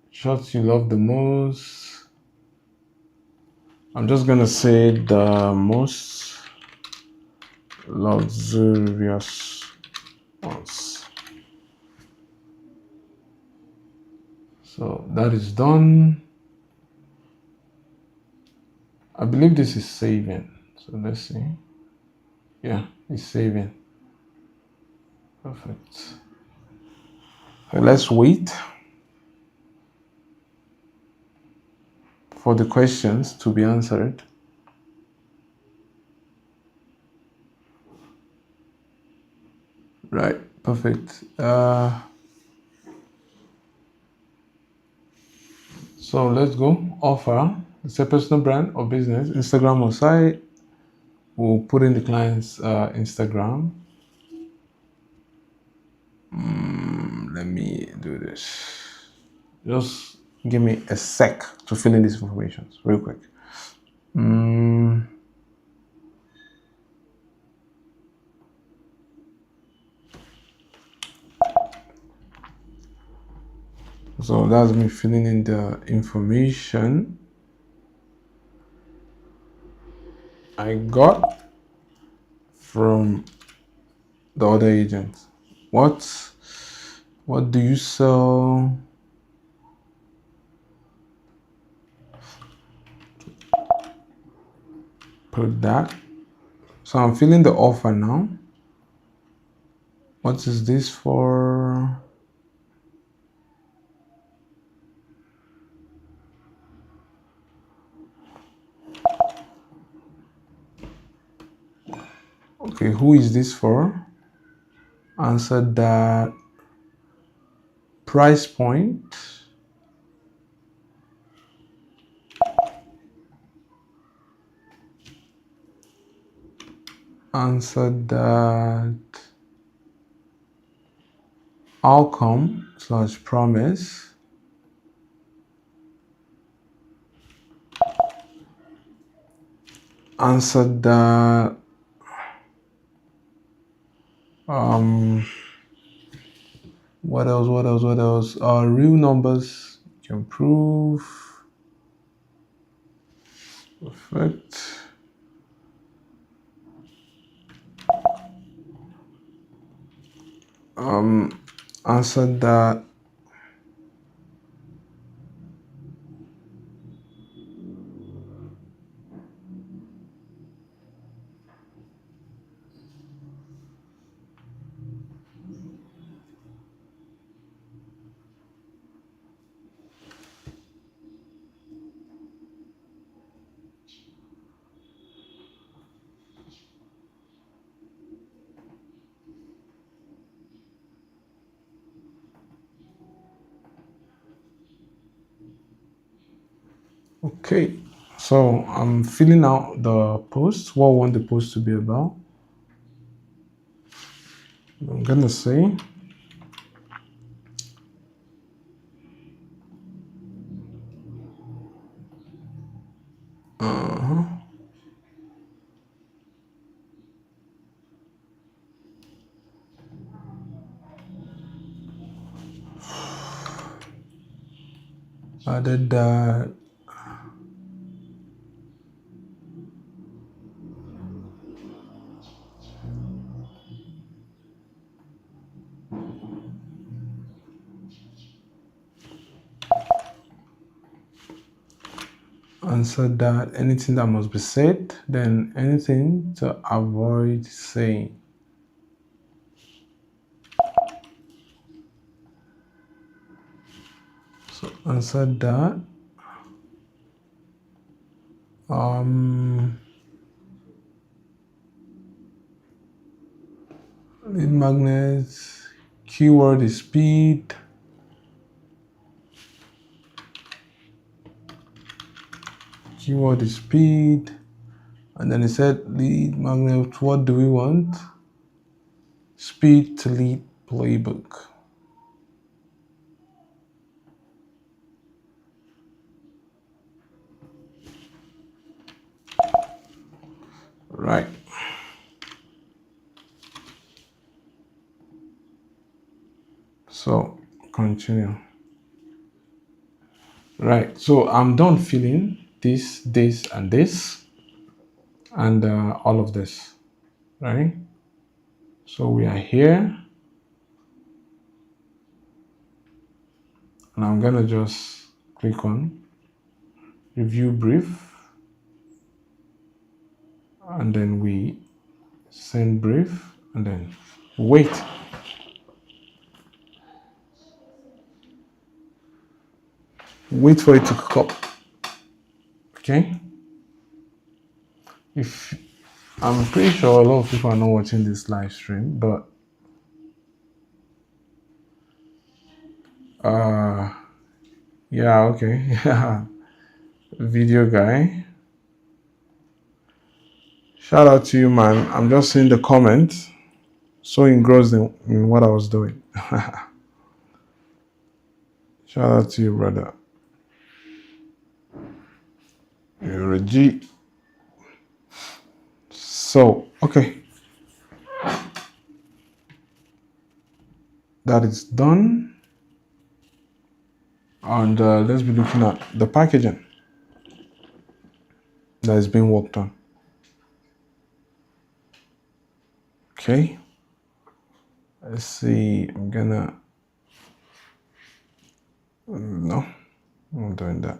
Shots you love the most. I'm just gonna say the most luxurious ones. So that is done. I believe this is saving. So let's see. Yeah, it's saving. Perfect. So let's wait for the questions to be answered. Right, perfect. So let's go. Offer. It's a personal brand or business, Instagram or site. We'll put in the client's Instagram. Let me do this. Just give me a sec to fill in these information real quick. So that's me filling in the information I got from the other agent. What do you sell? Put that. So I'm filling the offer now. What is this for? Okay, who is this for? Answer that. Price point. Answer that. Outcome / promise. Answer that. What else? Real numbers can prove. Perfect. Answer that. Okay, so I'm filling out the post. What I want the post to be about. I'm gonna say added that answer that anything that must be said, then anything to avoid saying. So answer that. Lead magnets. Keyword is speed. Keyword is speed. And then it said lead magnet. What do we want? Speed to lead playbook. Right. So continue. Right. So I'm done filling this, and this, and all of this. Right. So we are here, and I'm gonna just click on review brief, and then we send brief, and then wait. Wait for it to cook up. Okay. If I'm pretty sure a lot of people are not watching this live stream, but yeah, okay. Yeah. Video guy. Shout out to you, man. I'm just seeing the comments. So engrossed in what I was doing. Shout out to you, brother. You're a G. So, okay. That is done. And let's be looking at the packaging that is being worked on. Okay. Let's see. I'm gonna. No, I'm not doing that.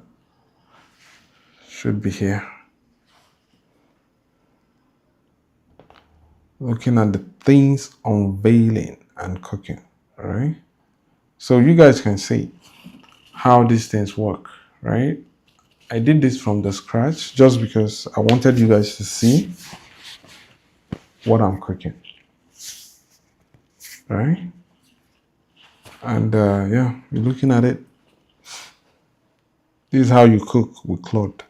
Should be here. Looking at the things unveiling and cooking. All right. So you guys can see how these things work, right? I did this from the scratch just because I wanted you guys to see what I'm cooking, right? And yeah, you're looking at it. This is how you cook with Claude.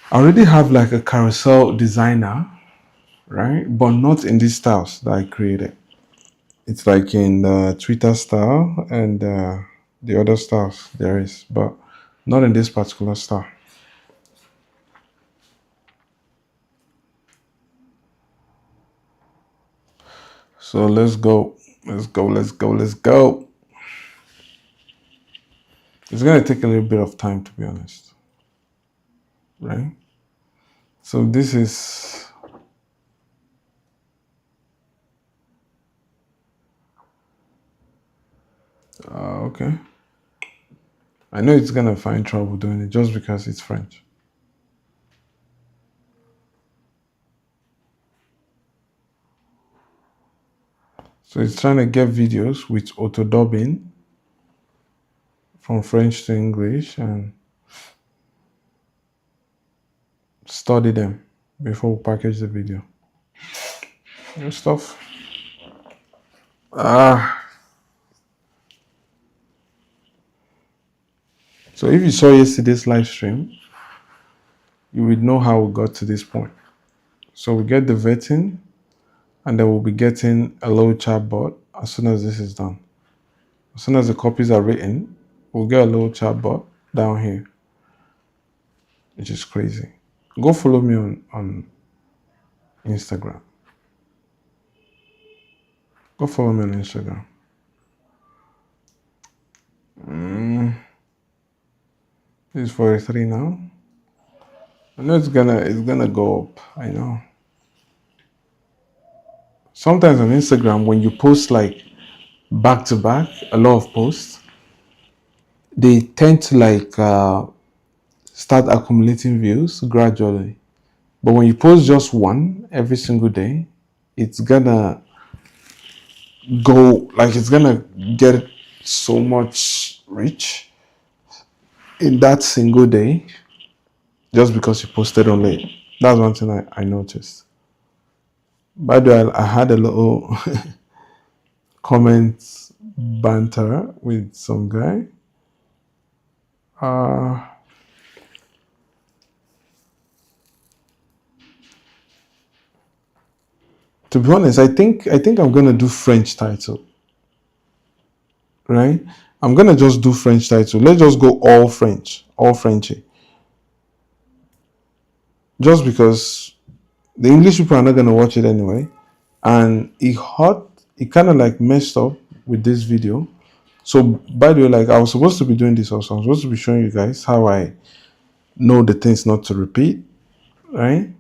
I already have like a carousel designer, right? But not in these styles that I created. It's like in the Twitter style and the other styles there is, but not in this particular style. So let's go. Let's go. Let's go. Let's go. It's going to take a little bit of time, to be honest. Right? So this is... okay. I know it's going to find trouble doing it just because it's French. So it's trying to get videos with auto dubbing from French to English and study them before we package the video. New stuff. So if you saw yesterday's live stream, you would know how we got to this point. So we get the vetting, and then we'll be getting a little chatbot as soon as this is done. As soon as the copies are written, we'll get a little chatbot down here, which is crazy. Go follow me on Instagram. Go follow me on Instagram. This is 43 now. I know it's gonna go up. I know. Sometimes on Instagram, when you post like back to back, a lot of posts, they tend to start accumulating views gradually. But when you post just one every single day, it's gonna go it's gonna get so much reach in that single day just because you posted on late. That's one thing I noticed. By the way, I had a little comment banter with some guy. To be honest, I think I'm gonna do French title. Right? I'm gonna just do French title. Let's just go all French, all Frenchy. Just because the English people are not gonna watch it anyway, and it kind of like messed up with this video. So by the way, I was supposed to be doing this also. I'm supposed to be showing you guys how I know the things not to repeat. Right?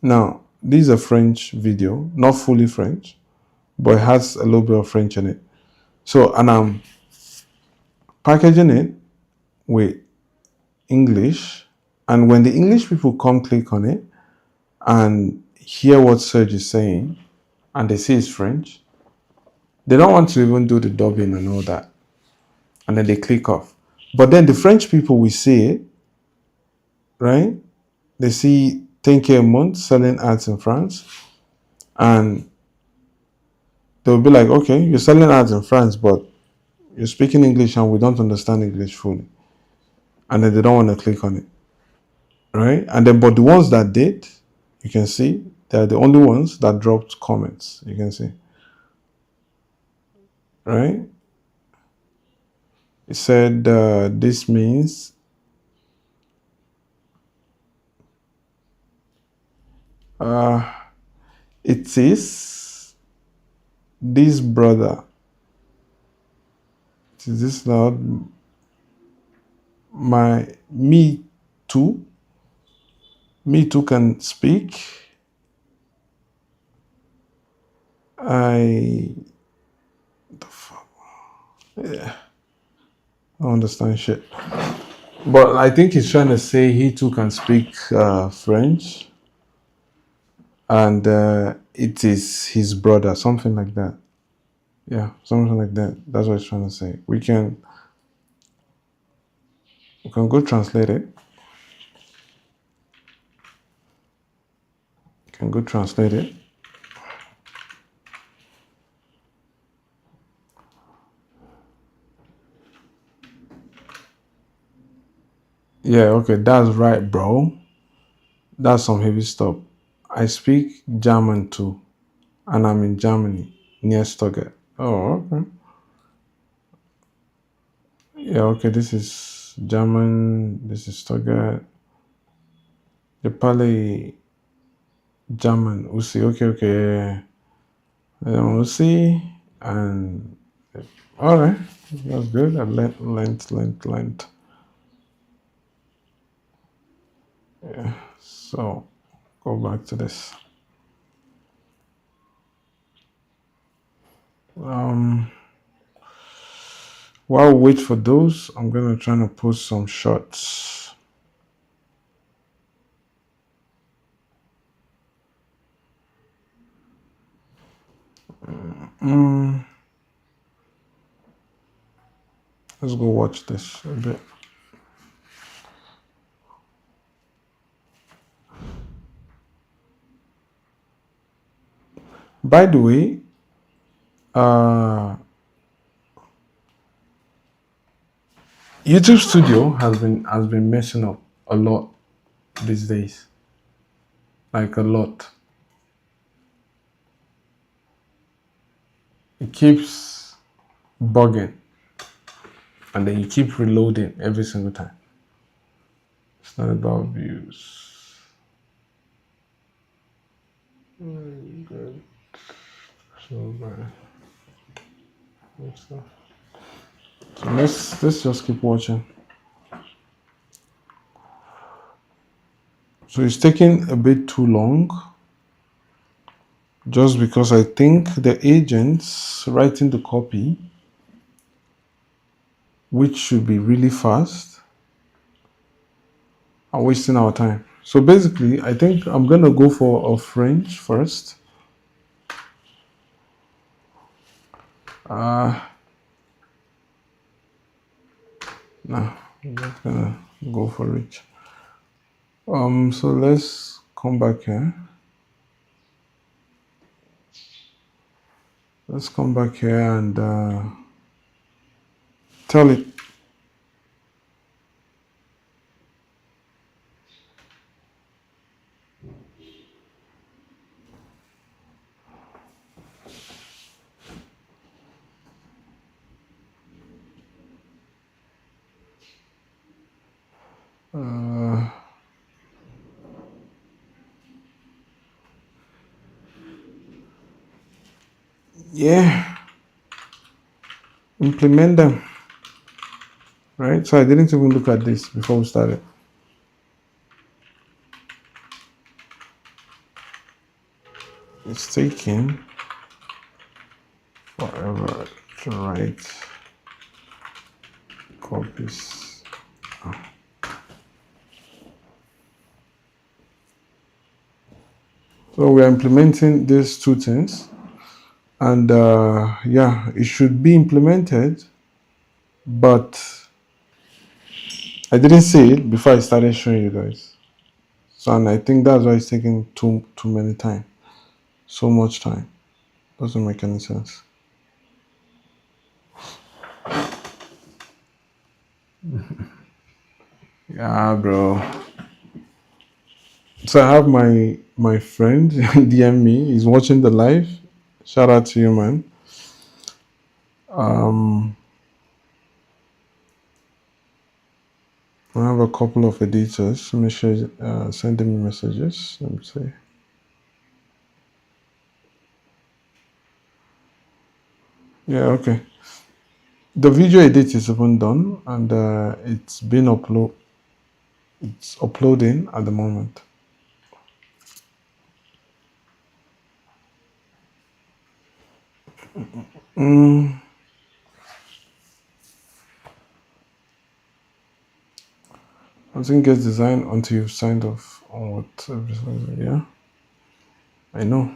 Now, this is a French video, not fully French, but it has a little bit of French in it. So, and I'm packaging it with English, and when the English people come click on it and hear what Serge is saying, and they see it's French, they don't want to even do the dubbing and all that, and then they click off. But then the French people will see it, right? They see 10K a month selling ads in France, and they'll be like, okay, you're selling ads in France, but you're speaking English and we don't understand English fully. And then they don't want to click on it. Right? And then, but the ones that did, you can see, they're the only ones that dropped comments. You can see. Right? It said, this means it is this brother. It is this loud. Me too can speak. I don't understand shit. But I think he's trying to say he too can speak French. And it is his brother, something like that. Yeah, something like that. That's what he's trying to say. We can go translate it. Can go translate it. Yeah, okay, that's right, bro. That's some heavy stuff. I speak German too, and I'm in Germany, near Stuttgart. Oh, okay. Yeah, okay, this is German, this is Stuttgart. The Pali German, Usi, okay. Usi, and alright, that's good. Length. Yeah, so go back to this. While we wait for those, I'm gonna try to post some shots. Let's go watch this a bit. By the way, YouTube Studio has been messing up a lot these days. Like a lot. It keeps bugging. And then you keep reloading every single time. It's not about views. Good. So bad. Good stuff. So let's just keep watching. So it's taking a bit too long. Just because I think the agents writing the copy, which should be really fast, are wasting our time. So basically, I think I'm gonna go for a French first. No, I'm just gonna go for rich. So let's come back here. Let's come back here and tell it. Yeah, implement them, right? So I didn't even look at this before we started. It's taking forever to write copies. So we are implementing these two things, and yeah, it should be implemented, but I didn't see it before I started showing you guys. So, and I think that's why it's taking too many time, so much time. Doesn't make any sense. Yeah, bro. So I have my friend DM me. He's watching the live. Shout out to you, man. I have a couple of editors. Let me show you, sending me messages. Let me see. Yeah, okay. The video edit is even done, and it's been It's uploading at the moment. Nothing gets designed until you've signed off on what everything. Yeah, I know.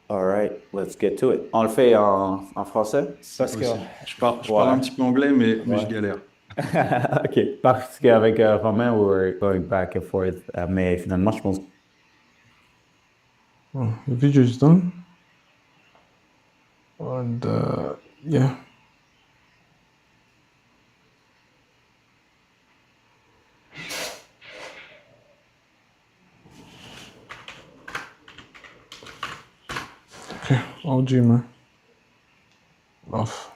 All right, let's get to it. On le fait en français? Parce que... Je parle un petit peu anglais, mais je galère. OK, parce qu'avec Romain, we were going back and forth, mais finalement, je pense... Oh, the video is done. And yeah. Okay, OG, man. Off.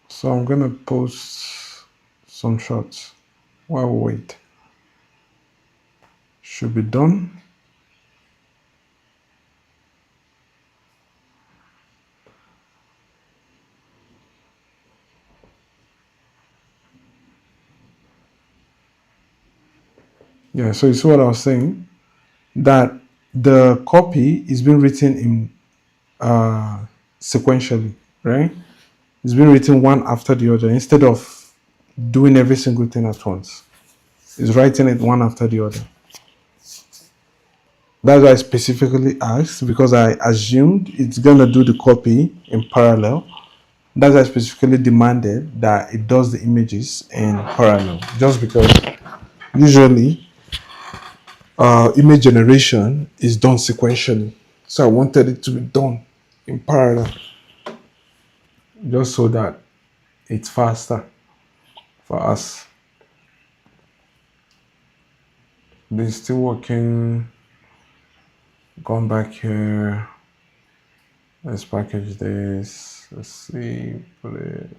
So I'm gonna post some shots while we wait. Should be done. Yeah, so you see what I was saying? That the copy is being written in sequentially, right? It's being written one after the other instead of doing every single thing at once. It's writing it one after the other. That's why I specifically asked, because I assumed it's gonna do the copy in parallel. That's why I specifically demanded that it does the images in parallel, just because usually image generation is done sequentially. So I wanted it to be done in parallel, just so that it's faster for us. They're still working. Gone back here. Let's package this. Let's see. Put it.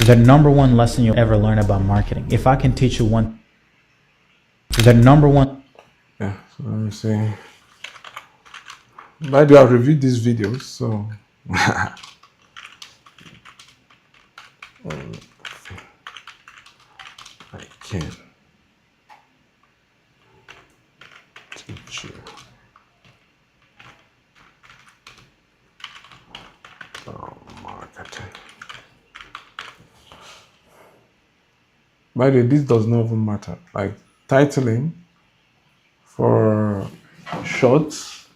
The number one lesson you'll ever learn about marketing. If I can teach you one, the number one. Yeah, so let me see. By the way, I've reviewed these videos, so I can teach you. Marketing. By the way, this does not even matter. Like titling for shorts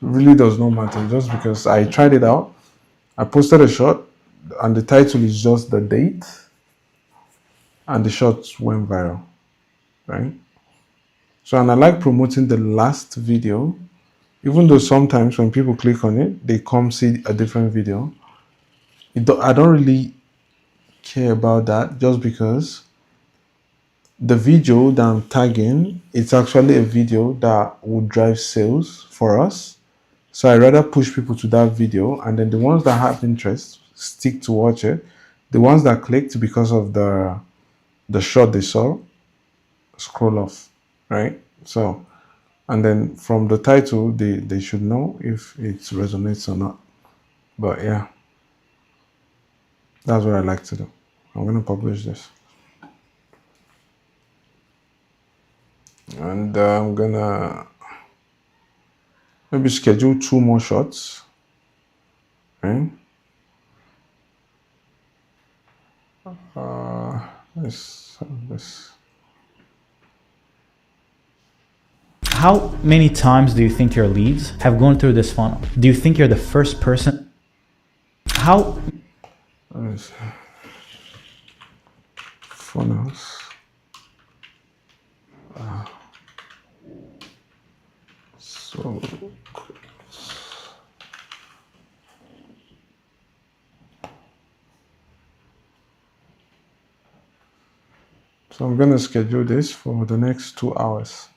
really does not matter, just because I tried it out. I posted a short and the title is just the date and the shorts went viral, right? So, and I like promoting the last video, even though sometimes when people click on it, they come see a different video. I don't really care about that, just because the video that I'm tagging, it's actually a video that would drive sales for us. So I rather push people to that video, and then the ones that have interest stick to watch it. The ones that clicked because of the short they saw, scroll off, right? So, and then from the title, they should know if it resonates or not. But yeah, that's what I like to do. I'm gonna publish this, and I'm gonna maybe schedule 2 more shots, right? This. How many times do you think your leads have gone through this funnel? Do you think you're the first person? How? Funnels. So I'm gonna schedule this for the next 2 hours.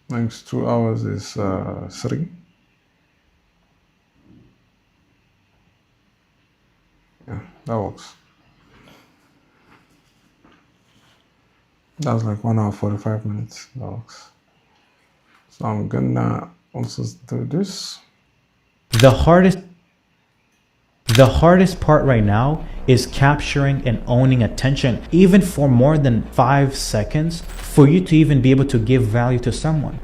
Next 2 hours is 3. Yeah, that works. That's like 1 hour 45 minutes. That works. So I'm gonna also do this. The hardest part right now is capturing and owning attention, even for more than 5 seconds, for you to even be able to give value to someone.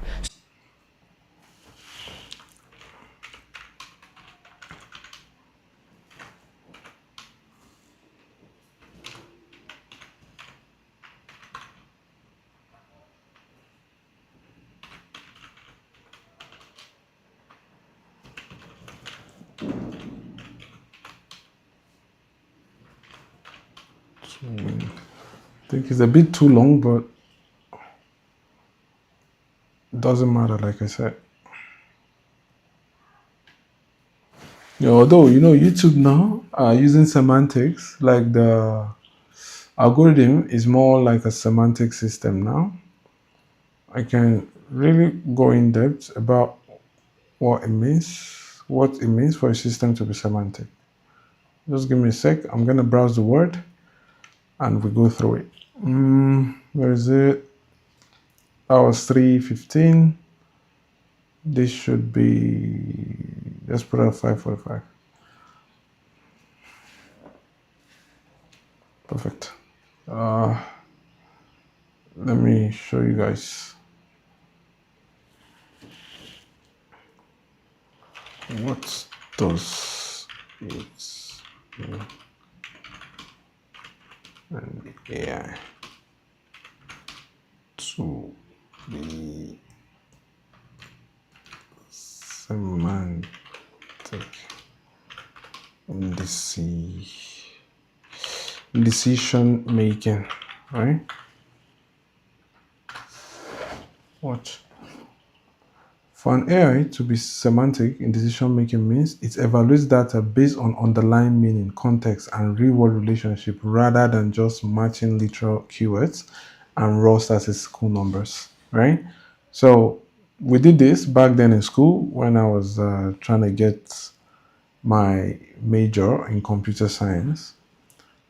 I think it's a bit too long, but it doesn't matter, like I said. Although, YouTube now are using semantics, like the algorithm is more like a semantic system now. I can really go in depth about what it means for a system to be semantic. Just give me a sec. I'm gonna browse the word and we go through it. Where is it? That was 3:15. This should be, let's put it at 5:45. Perfect. Let me show you guys what does it mean. And AI to be semantic decision making, right? Watch. For an AI to be semantic in decision making means it evaluates data based on underlying meaning, context, and real world relationship rather than just matching literal keywords and raw statistical numbers, right? So we did this back then in school when I was trying to get my major in computer science.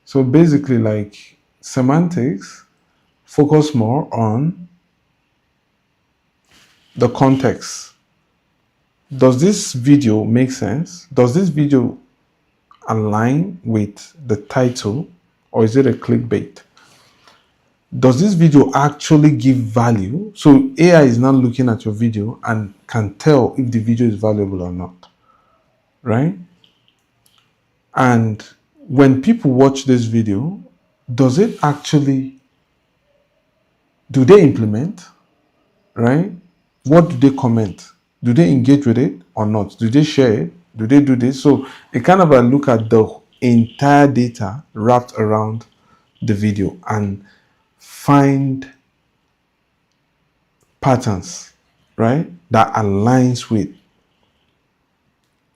So basically, like, semantics focus more on the context. Does this video make sense? Does this video align with the title, or is it a clickbait? Does this video actually give value? So AI is now looking at your video and can tell if the video is valuable or not, right? And when people watch this video, does it actually, do they implement, right? What do they comment? Do they engage with it or not? Do they share it? Do they do this? So it kind of a look at the entire data wrapped around the video and find patterns, right, that aligns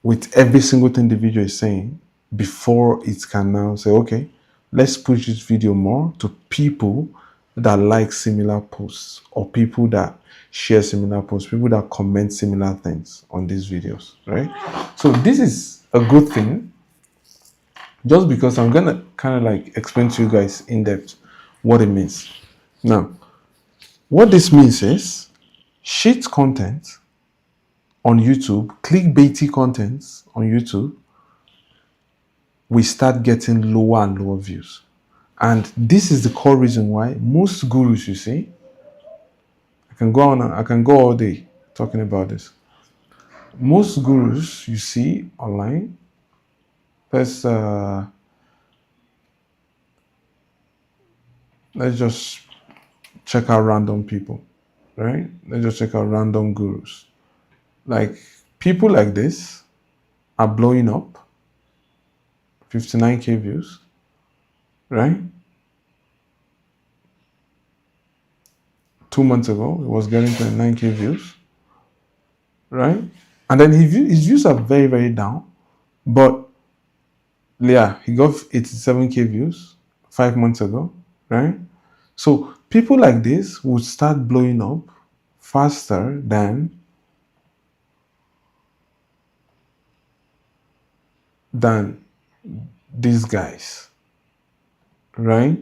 with every single thing the video is saying before it can now say, okay, let's push this video more to people that like similar posts, or people that share similar posts, people that comment similar things on these videos, right? So this is a good thing, just because I'm gonna kind of like explain to you guys in depth what it means. Now, what this means is shit content on YouTube, clickbaity content on YouTube, we start getting lower and lower views. And this is the core reason why most gurus, you see, I can go all day talking about this. Most gurus you see online, let's just check out random people, right? Let's just check out random gurus. Like, people like this are blowing up 59k views, right? 2 months ago, it was getting 29k views, right? And then his views are very, very down. But yeah, he got 87k views 5 months ago, right? So people like this would start blowing up faster than these guys, right?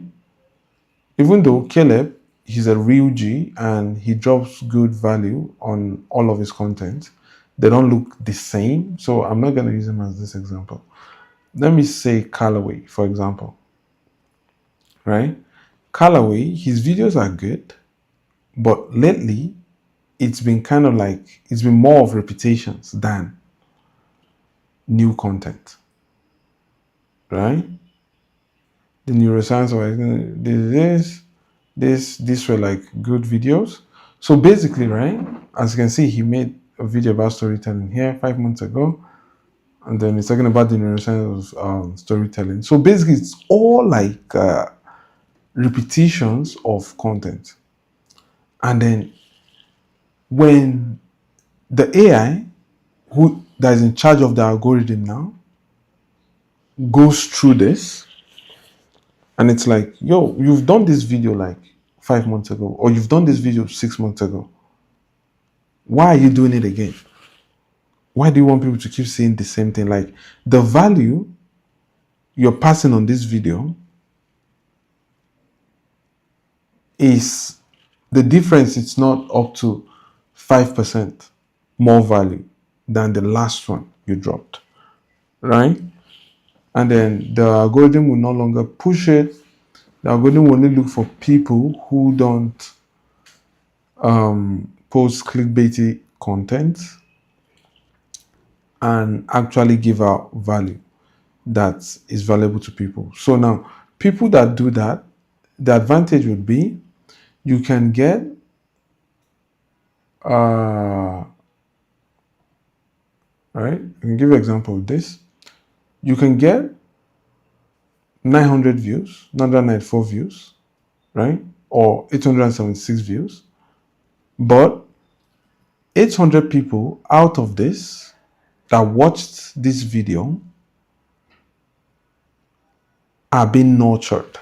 Even though Caleb, he's a real G and he drops good value on all of his content, they don't look the same. So I'm not going to use him as this example. Let me say Callaway, for example, right? Callaway, his videos are good, but lately it's been kind of like, it's been more of repetitions than new content, right? The neuroscience, these were like good videos. So basically, right, as you can see, he made a video about storytelling here 5 months ago, and then he's talking about the neuroscience of storytelling. So basically, it's all like repetitions of content. And then when the AI that is in charge of the algorithm now goes through this, and it's like, yo, you've done this video like 5 months ago, or you've done this video 6 months ago. Why are you doing it again? Why do you want people to keep saying the same thing? Like, the value you're passing on this video is the difference. It's not up to 5% more value than the last one you dropped, right? And then the algorithm will no longer push it. The algorithm will only look for people who don't post clickbaity content and actually give out value that is valuable to people. So now, people that do that, the advantage would be you can get right? I can give you an example of this. You can get 900 views, 994 views, right? Or 876 views. But 800 people out of this that watched this video are being nurtured,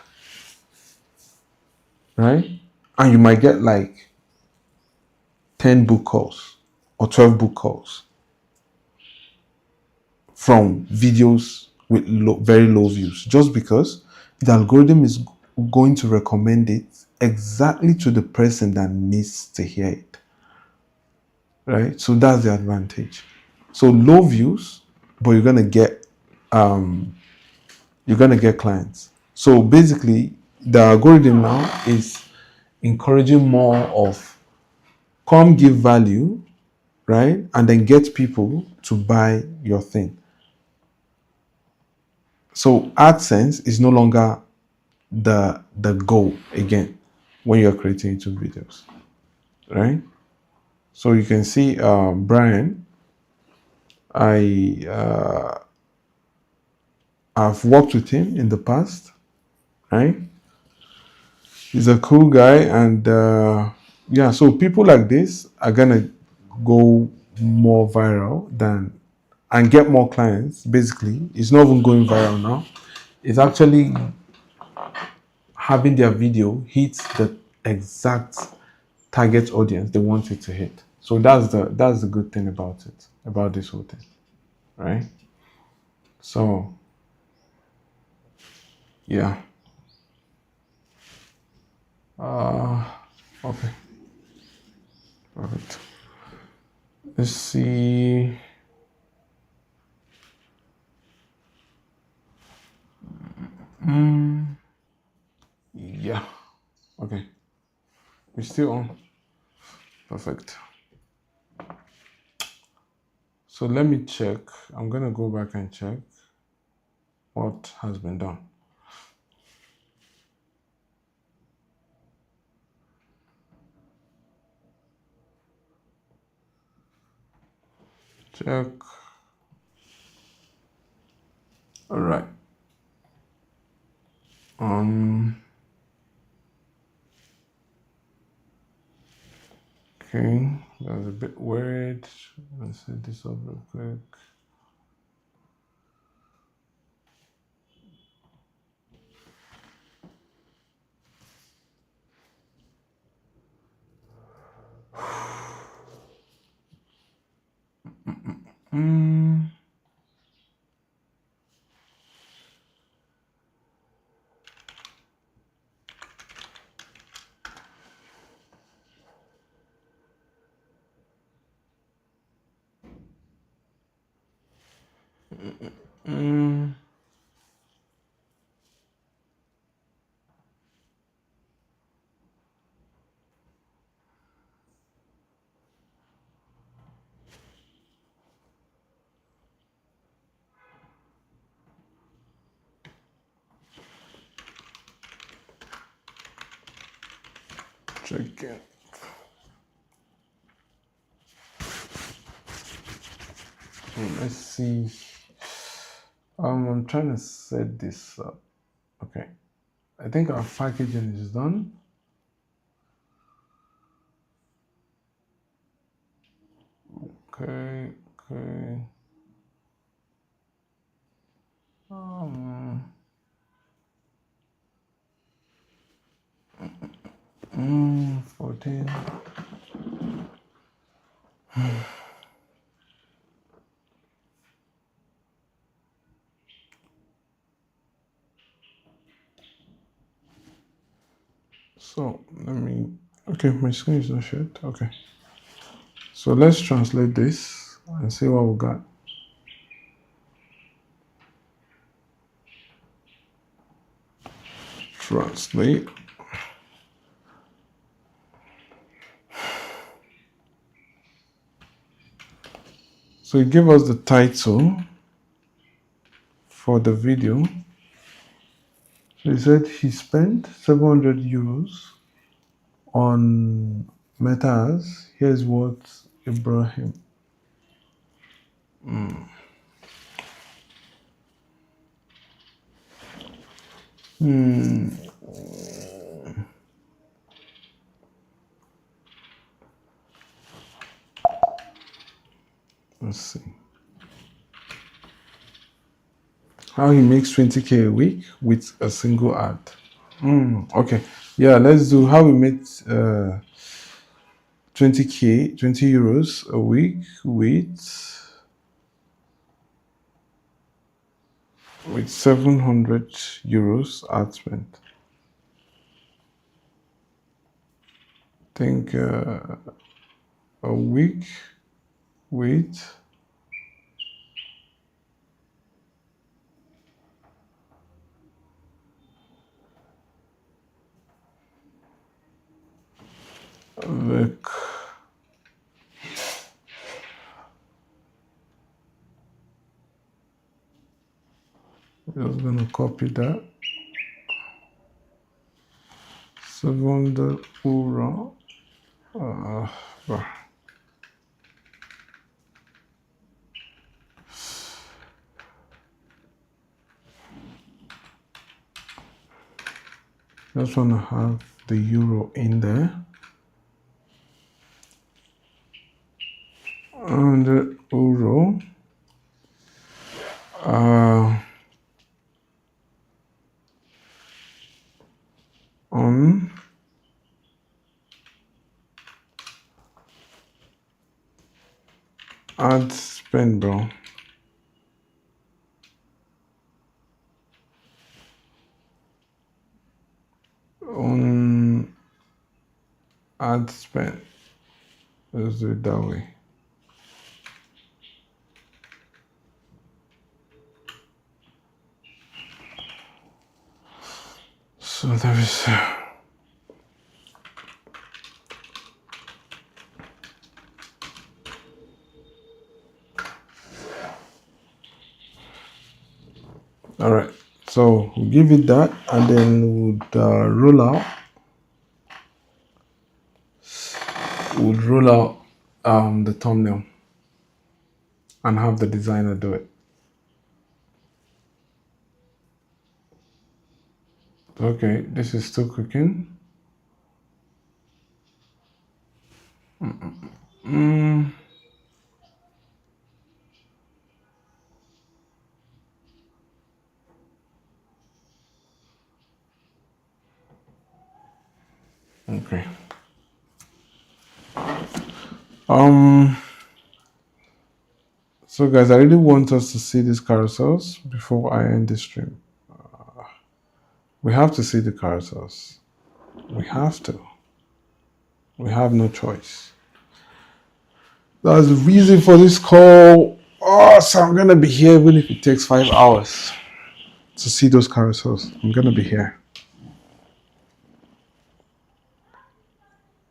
right? And you might get like 10 book calls or 12 book calls from videos with very low views, just because the algorithm is going to recommend it exactly to the person that needs to hear it, right? So that's the advantage. So low views, but you're gonna get clients. So basically, the algorithm now is encouraging more of come give value, right? And then get people to buy your thing. So AdSense is no longer the goal again when you're creating YouTube videos, right? So you can see Brian, I've worked with him in the past, right? He's a cool guy, and yeah, so people like this are gonna go more viral and get more clients. Basically, it's not even going viral now. It's actually having their video hit the exact target audience they want it to hit. So that's the good thing about it, about this whole thing, right? So yeah. Okay. Perfect. Let's see. Yeah. Okay. We're still on. Perfect. So let me check. I'm gonna go back and check what has been done. Check. All right. Okay, that's a bit weird. Let's set this up real quick. Check it. Let's see. I'm trying to set this up. Okay. I think our packaging is done. Okay. Um, 14. So let me. Okay, my screen is not shared. Okay. So let's translate this and see what we got. Translate. So it gave us the title for the video. So he said he spent 700 euros on Meta ads. Here's what Ibrahim Let's see. How he makes 20K a week with a single ad. Okay. Yeah, let's do how we made 20K, 20 euros a week with 700 euros ad spent. I think a week with look. Just gonna copy that. 700 euro. Bah. Just wanna have the euro in there. 100 euro. On ad spend, bro. On ad spend. Let's do it that way. So there is. All right, so we'll give it that, and then we'll roll out. We'll roll out the thumbnail and have the designer do it. Okay, this is still cooking. Okay. So guys, I really want us to see these carousels before I end the stream. We have to see the carousels. We have to. We have no choice. That's the reason for this call. Oh, so I'm gonna be here even if it takes 5 hours to see those carousels. I'm gonna be here.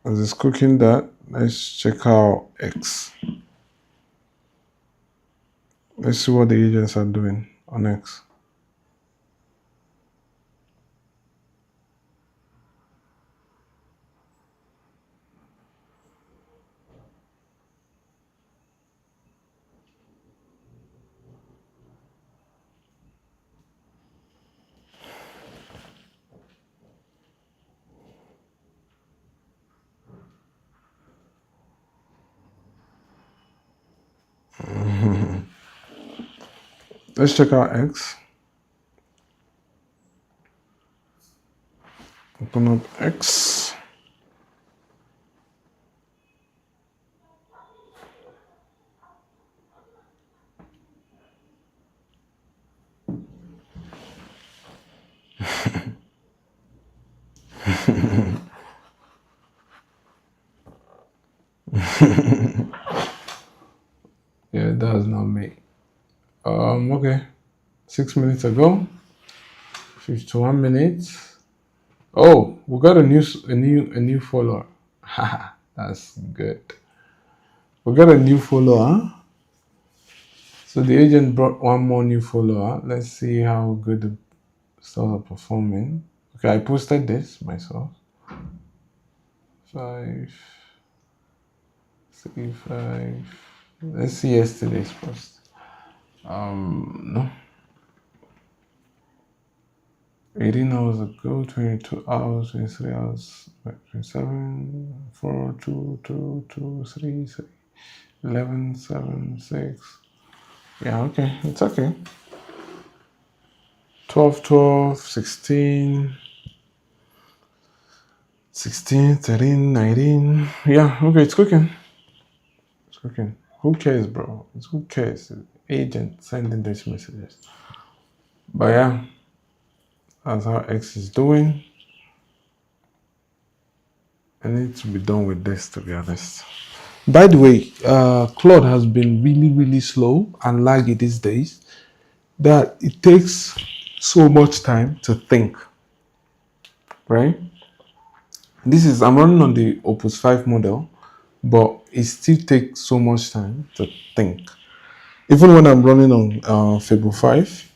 As it's cooking that, let's check out X. Let's see what the agents are doing on X. Let's check out X. Open up X. Yeah, that's not me. Okay. 6 minutes ago. 51 minutes. Oh, we got a new follower. That's good. We got a new follower. So the agent brought one more new follower. Let's see how good the stores are performing. Okay, I posted this myself. 5, 3, 5. Let's see yesterday's post. No. 18 hours ago, 22 hours, 23 hours, 27, 4, 2, 2, 2, 3, 3, 11, 7, 6. Yeah, okay, it's okay. 12, 12, 16, 16, 13, 19. Yeah, okay, it's cooking. It's cooking. Who cares, bro? Who cares? Agent sending these messages. But yeah, that's how X is doing. I need to be done with this, to be honest. By the way, Claude has been really, really slow and laggy these days that it takes so much time to think, right? I'm running on the Opus 5 model, but it still takes so much time to think. Even when I'm running on Fable 5,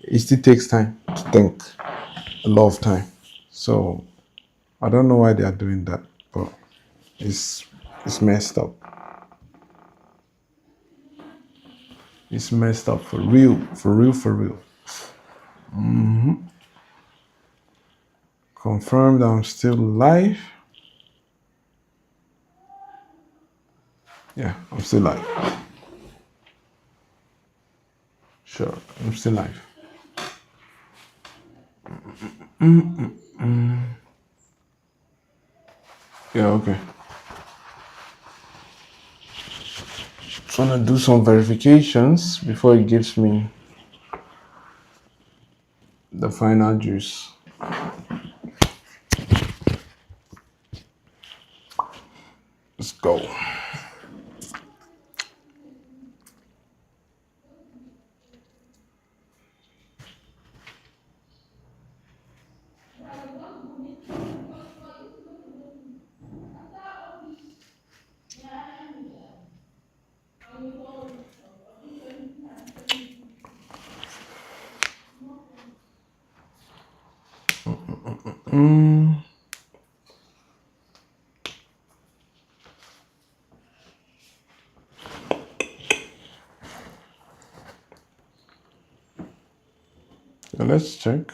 it still takes time to think, a lot of time. So I don't know why they are doing that, but it's messed up. It's messed up for real, for real, for real. Confirmed I'm still live. Yeah, I'm still live. Sure, I'm still live. Yeah, okay. Trying to do some verifications before it gives me the final juice. Let's go. So let's check.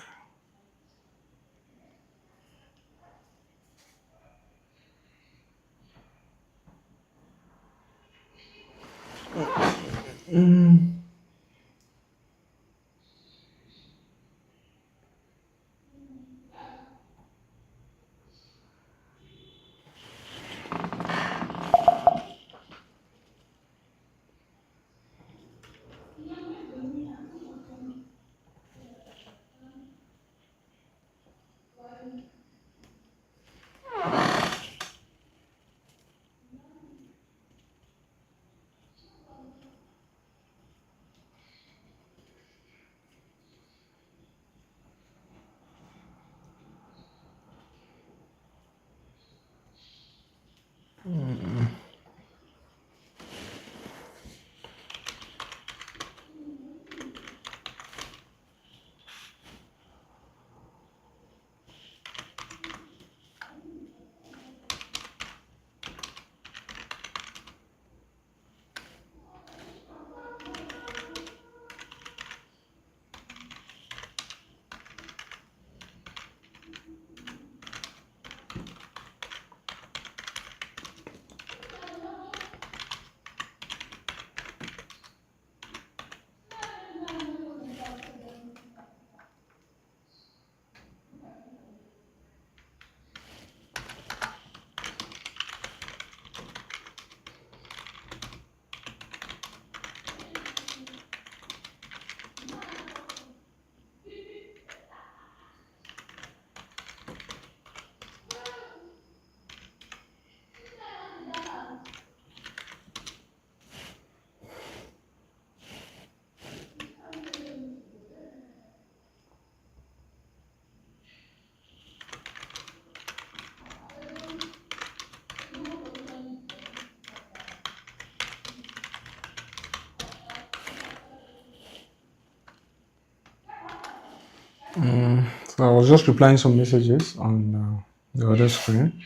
So I was just replying some messages on the other screen.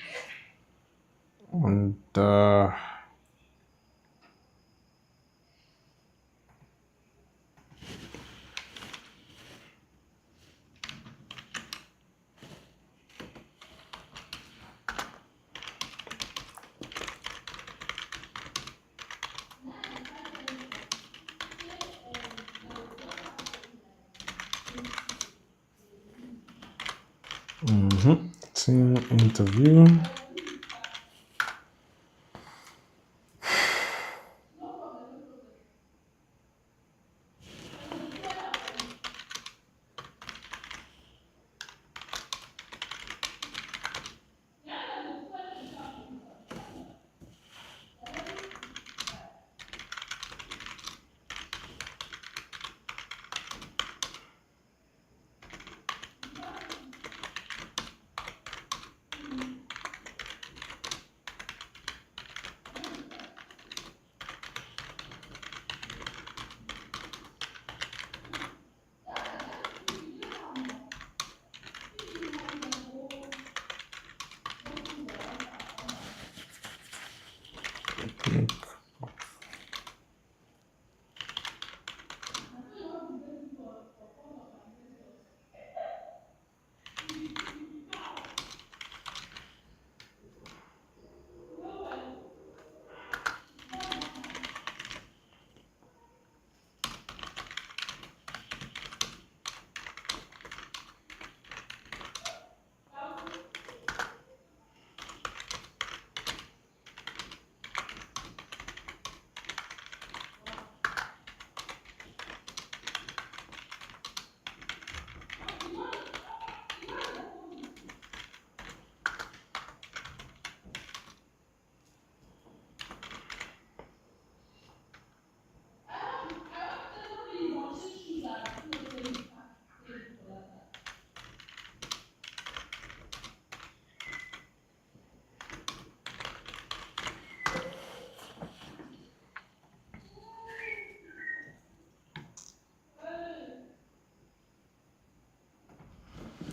And Team interview.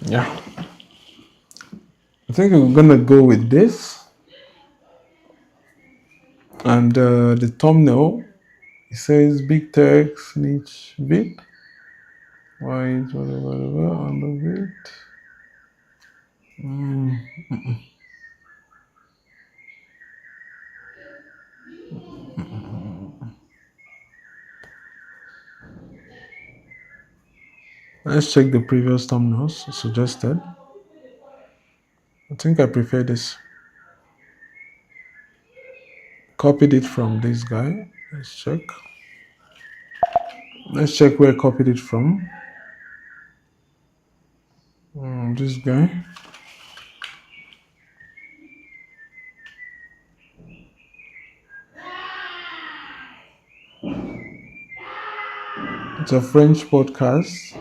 Yeah. I think we're gonna go with this. And the thumbnail, it says big text, niche bit, white, whatever, under bit. Let's check the previous thumbnails suggested. I think I prefer this. Copied it from this guy. Let's check. Let's check where I copied it from. This guy. It's a French podcast.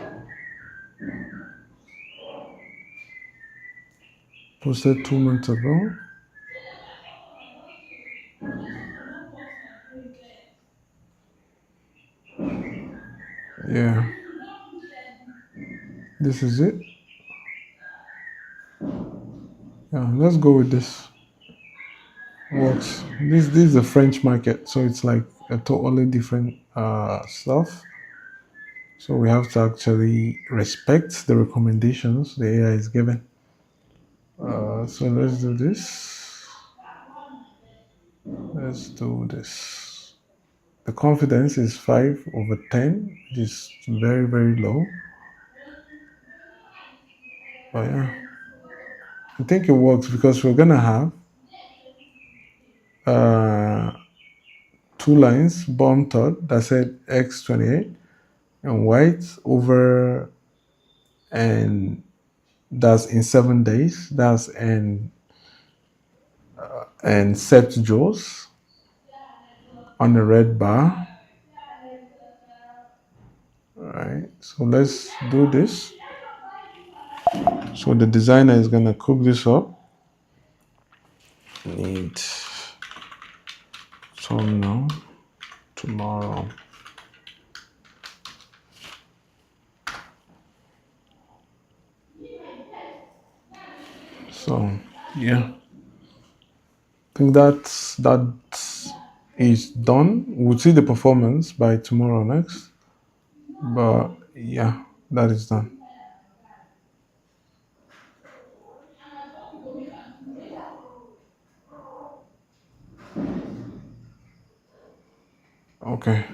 Posted 2 months ago. Yeah. This is it. Yeah, let's go with this. Works. This is the French market, so it's like a totally different stuff. So we have to actually respect the recommendations the AI is given. So let's do this. Let's do this. The confidence is 5/10, which is very, very low. But yeah, I think it works because we're gonna have two lines, bomb thought that said X28 and white over, and that's in 7 days. That's and set jaws on the red bar. All right, so let's do this. So the designer is gonna cook this up. Need thumbnail tomorrow. So yeah, I think that is done. We'll see the performance by tomorrow next. But yeah, that is done. Okay.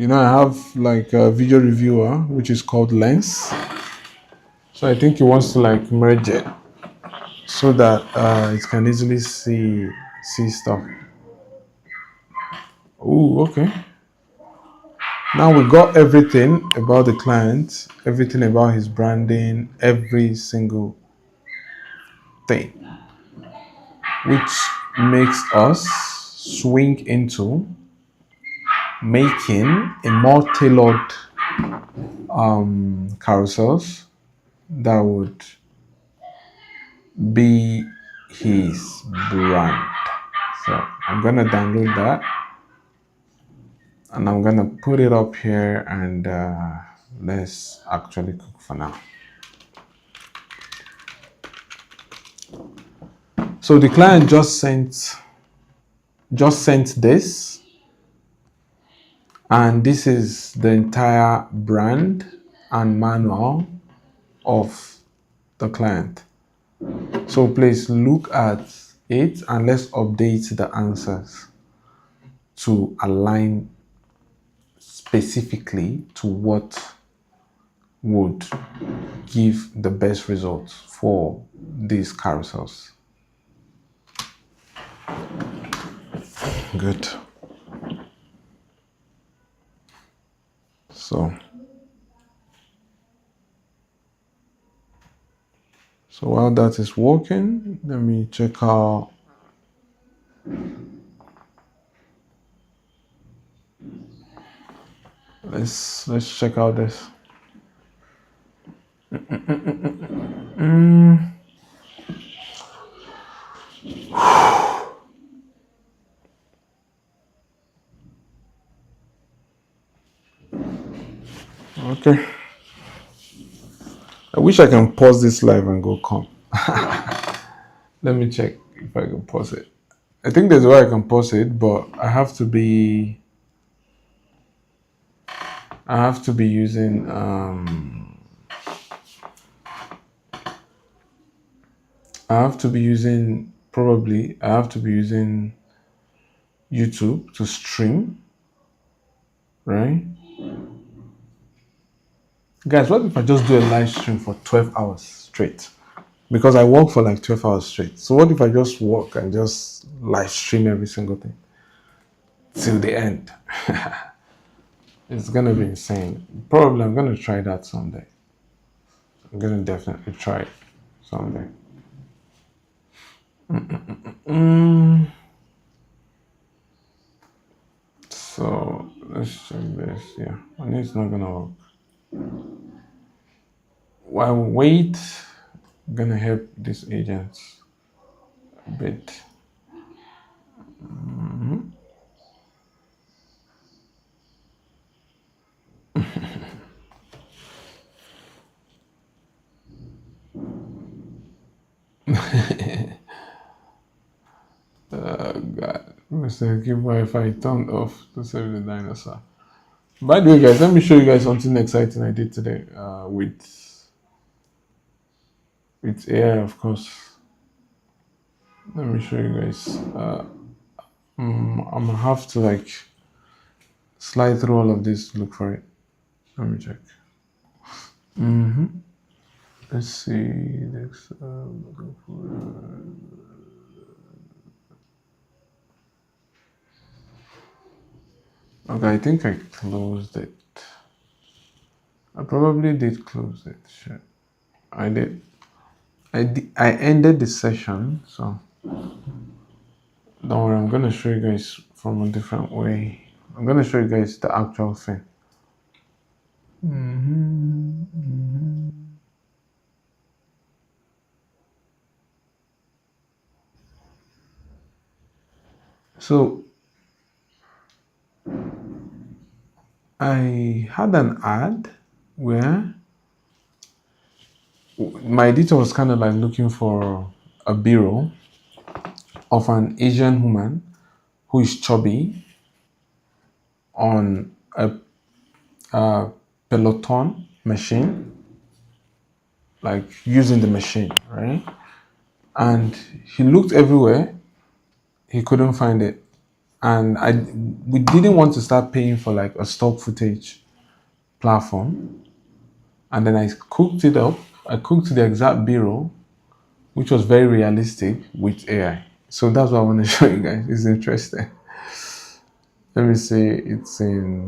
I have like a video reviewer which is called Lens. So I think he wants to like merge it so that it can easily see stuff. Oh, okay. Now we got everything about the client, everything about his branding, every single thing, which makes us swing into making a more tailored carousels that would be his brand. So I'm gonna download that and I'm gonna put it up here, and let's actually cook for now. So the client just sent this, and this is the entire brand and manual of the client. So please look at it and let's update the answers to align specifically to what would give the best results for these carousels. Good. So while that is working, let me check out let's check out this. Okay. I wish I can pause this live and go come. Let me check if I can pause it. I think there's a way I can pause it, but I have to be using YouTube to stream, right? Guys, what if I just do a live stream for 12 hours straight? Because I work for like 12 hours straight. So what if I just work and just live stream every single thing till the end? It's gonna be insane. Probably I'm gonna try that someday. I'm gonna definitely try it someday. So let's check this. Yeah, and it's not gonna work. While we wait, I'm gonna help these agents a bit. God, Mr. Keep Wi-Fi turned off to save the dinosaur. By the way, guys, let me show you guys something exciting I did today with AI, of course. Let me show you guys. I'm gonna have to like slide through all of this to look for it. Let me check. Let's see this. Okay, I think I closed it. I probably did close it. Shit. I did. I ended the session, so don't worry. I'm gonna show you guys from a different way. I'm gonna show you guys the actual thing. So I had an ad where my editor was kind of like looking for a B-roll of an Asian woman who is chubby on a Peloton machine, like using the machine, right? And he looked everywhere, he couldn't find it. and we didn't want to start paying for like a stock footage platform. And then I cooked it up. I cooked the exact B-roll, which was very realistic with AI. So that's what I want to show you guys. It's interesting. Let me see. It's in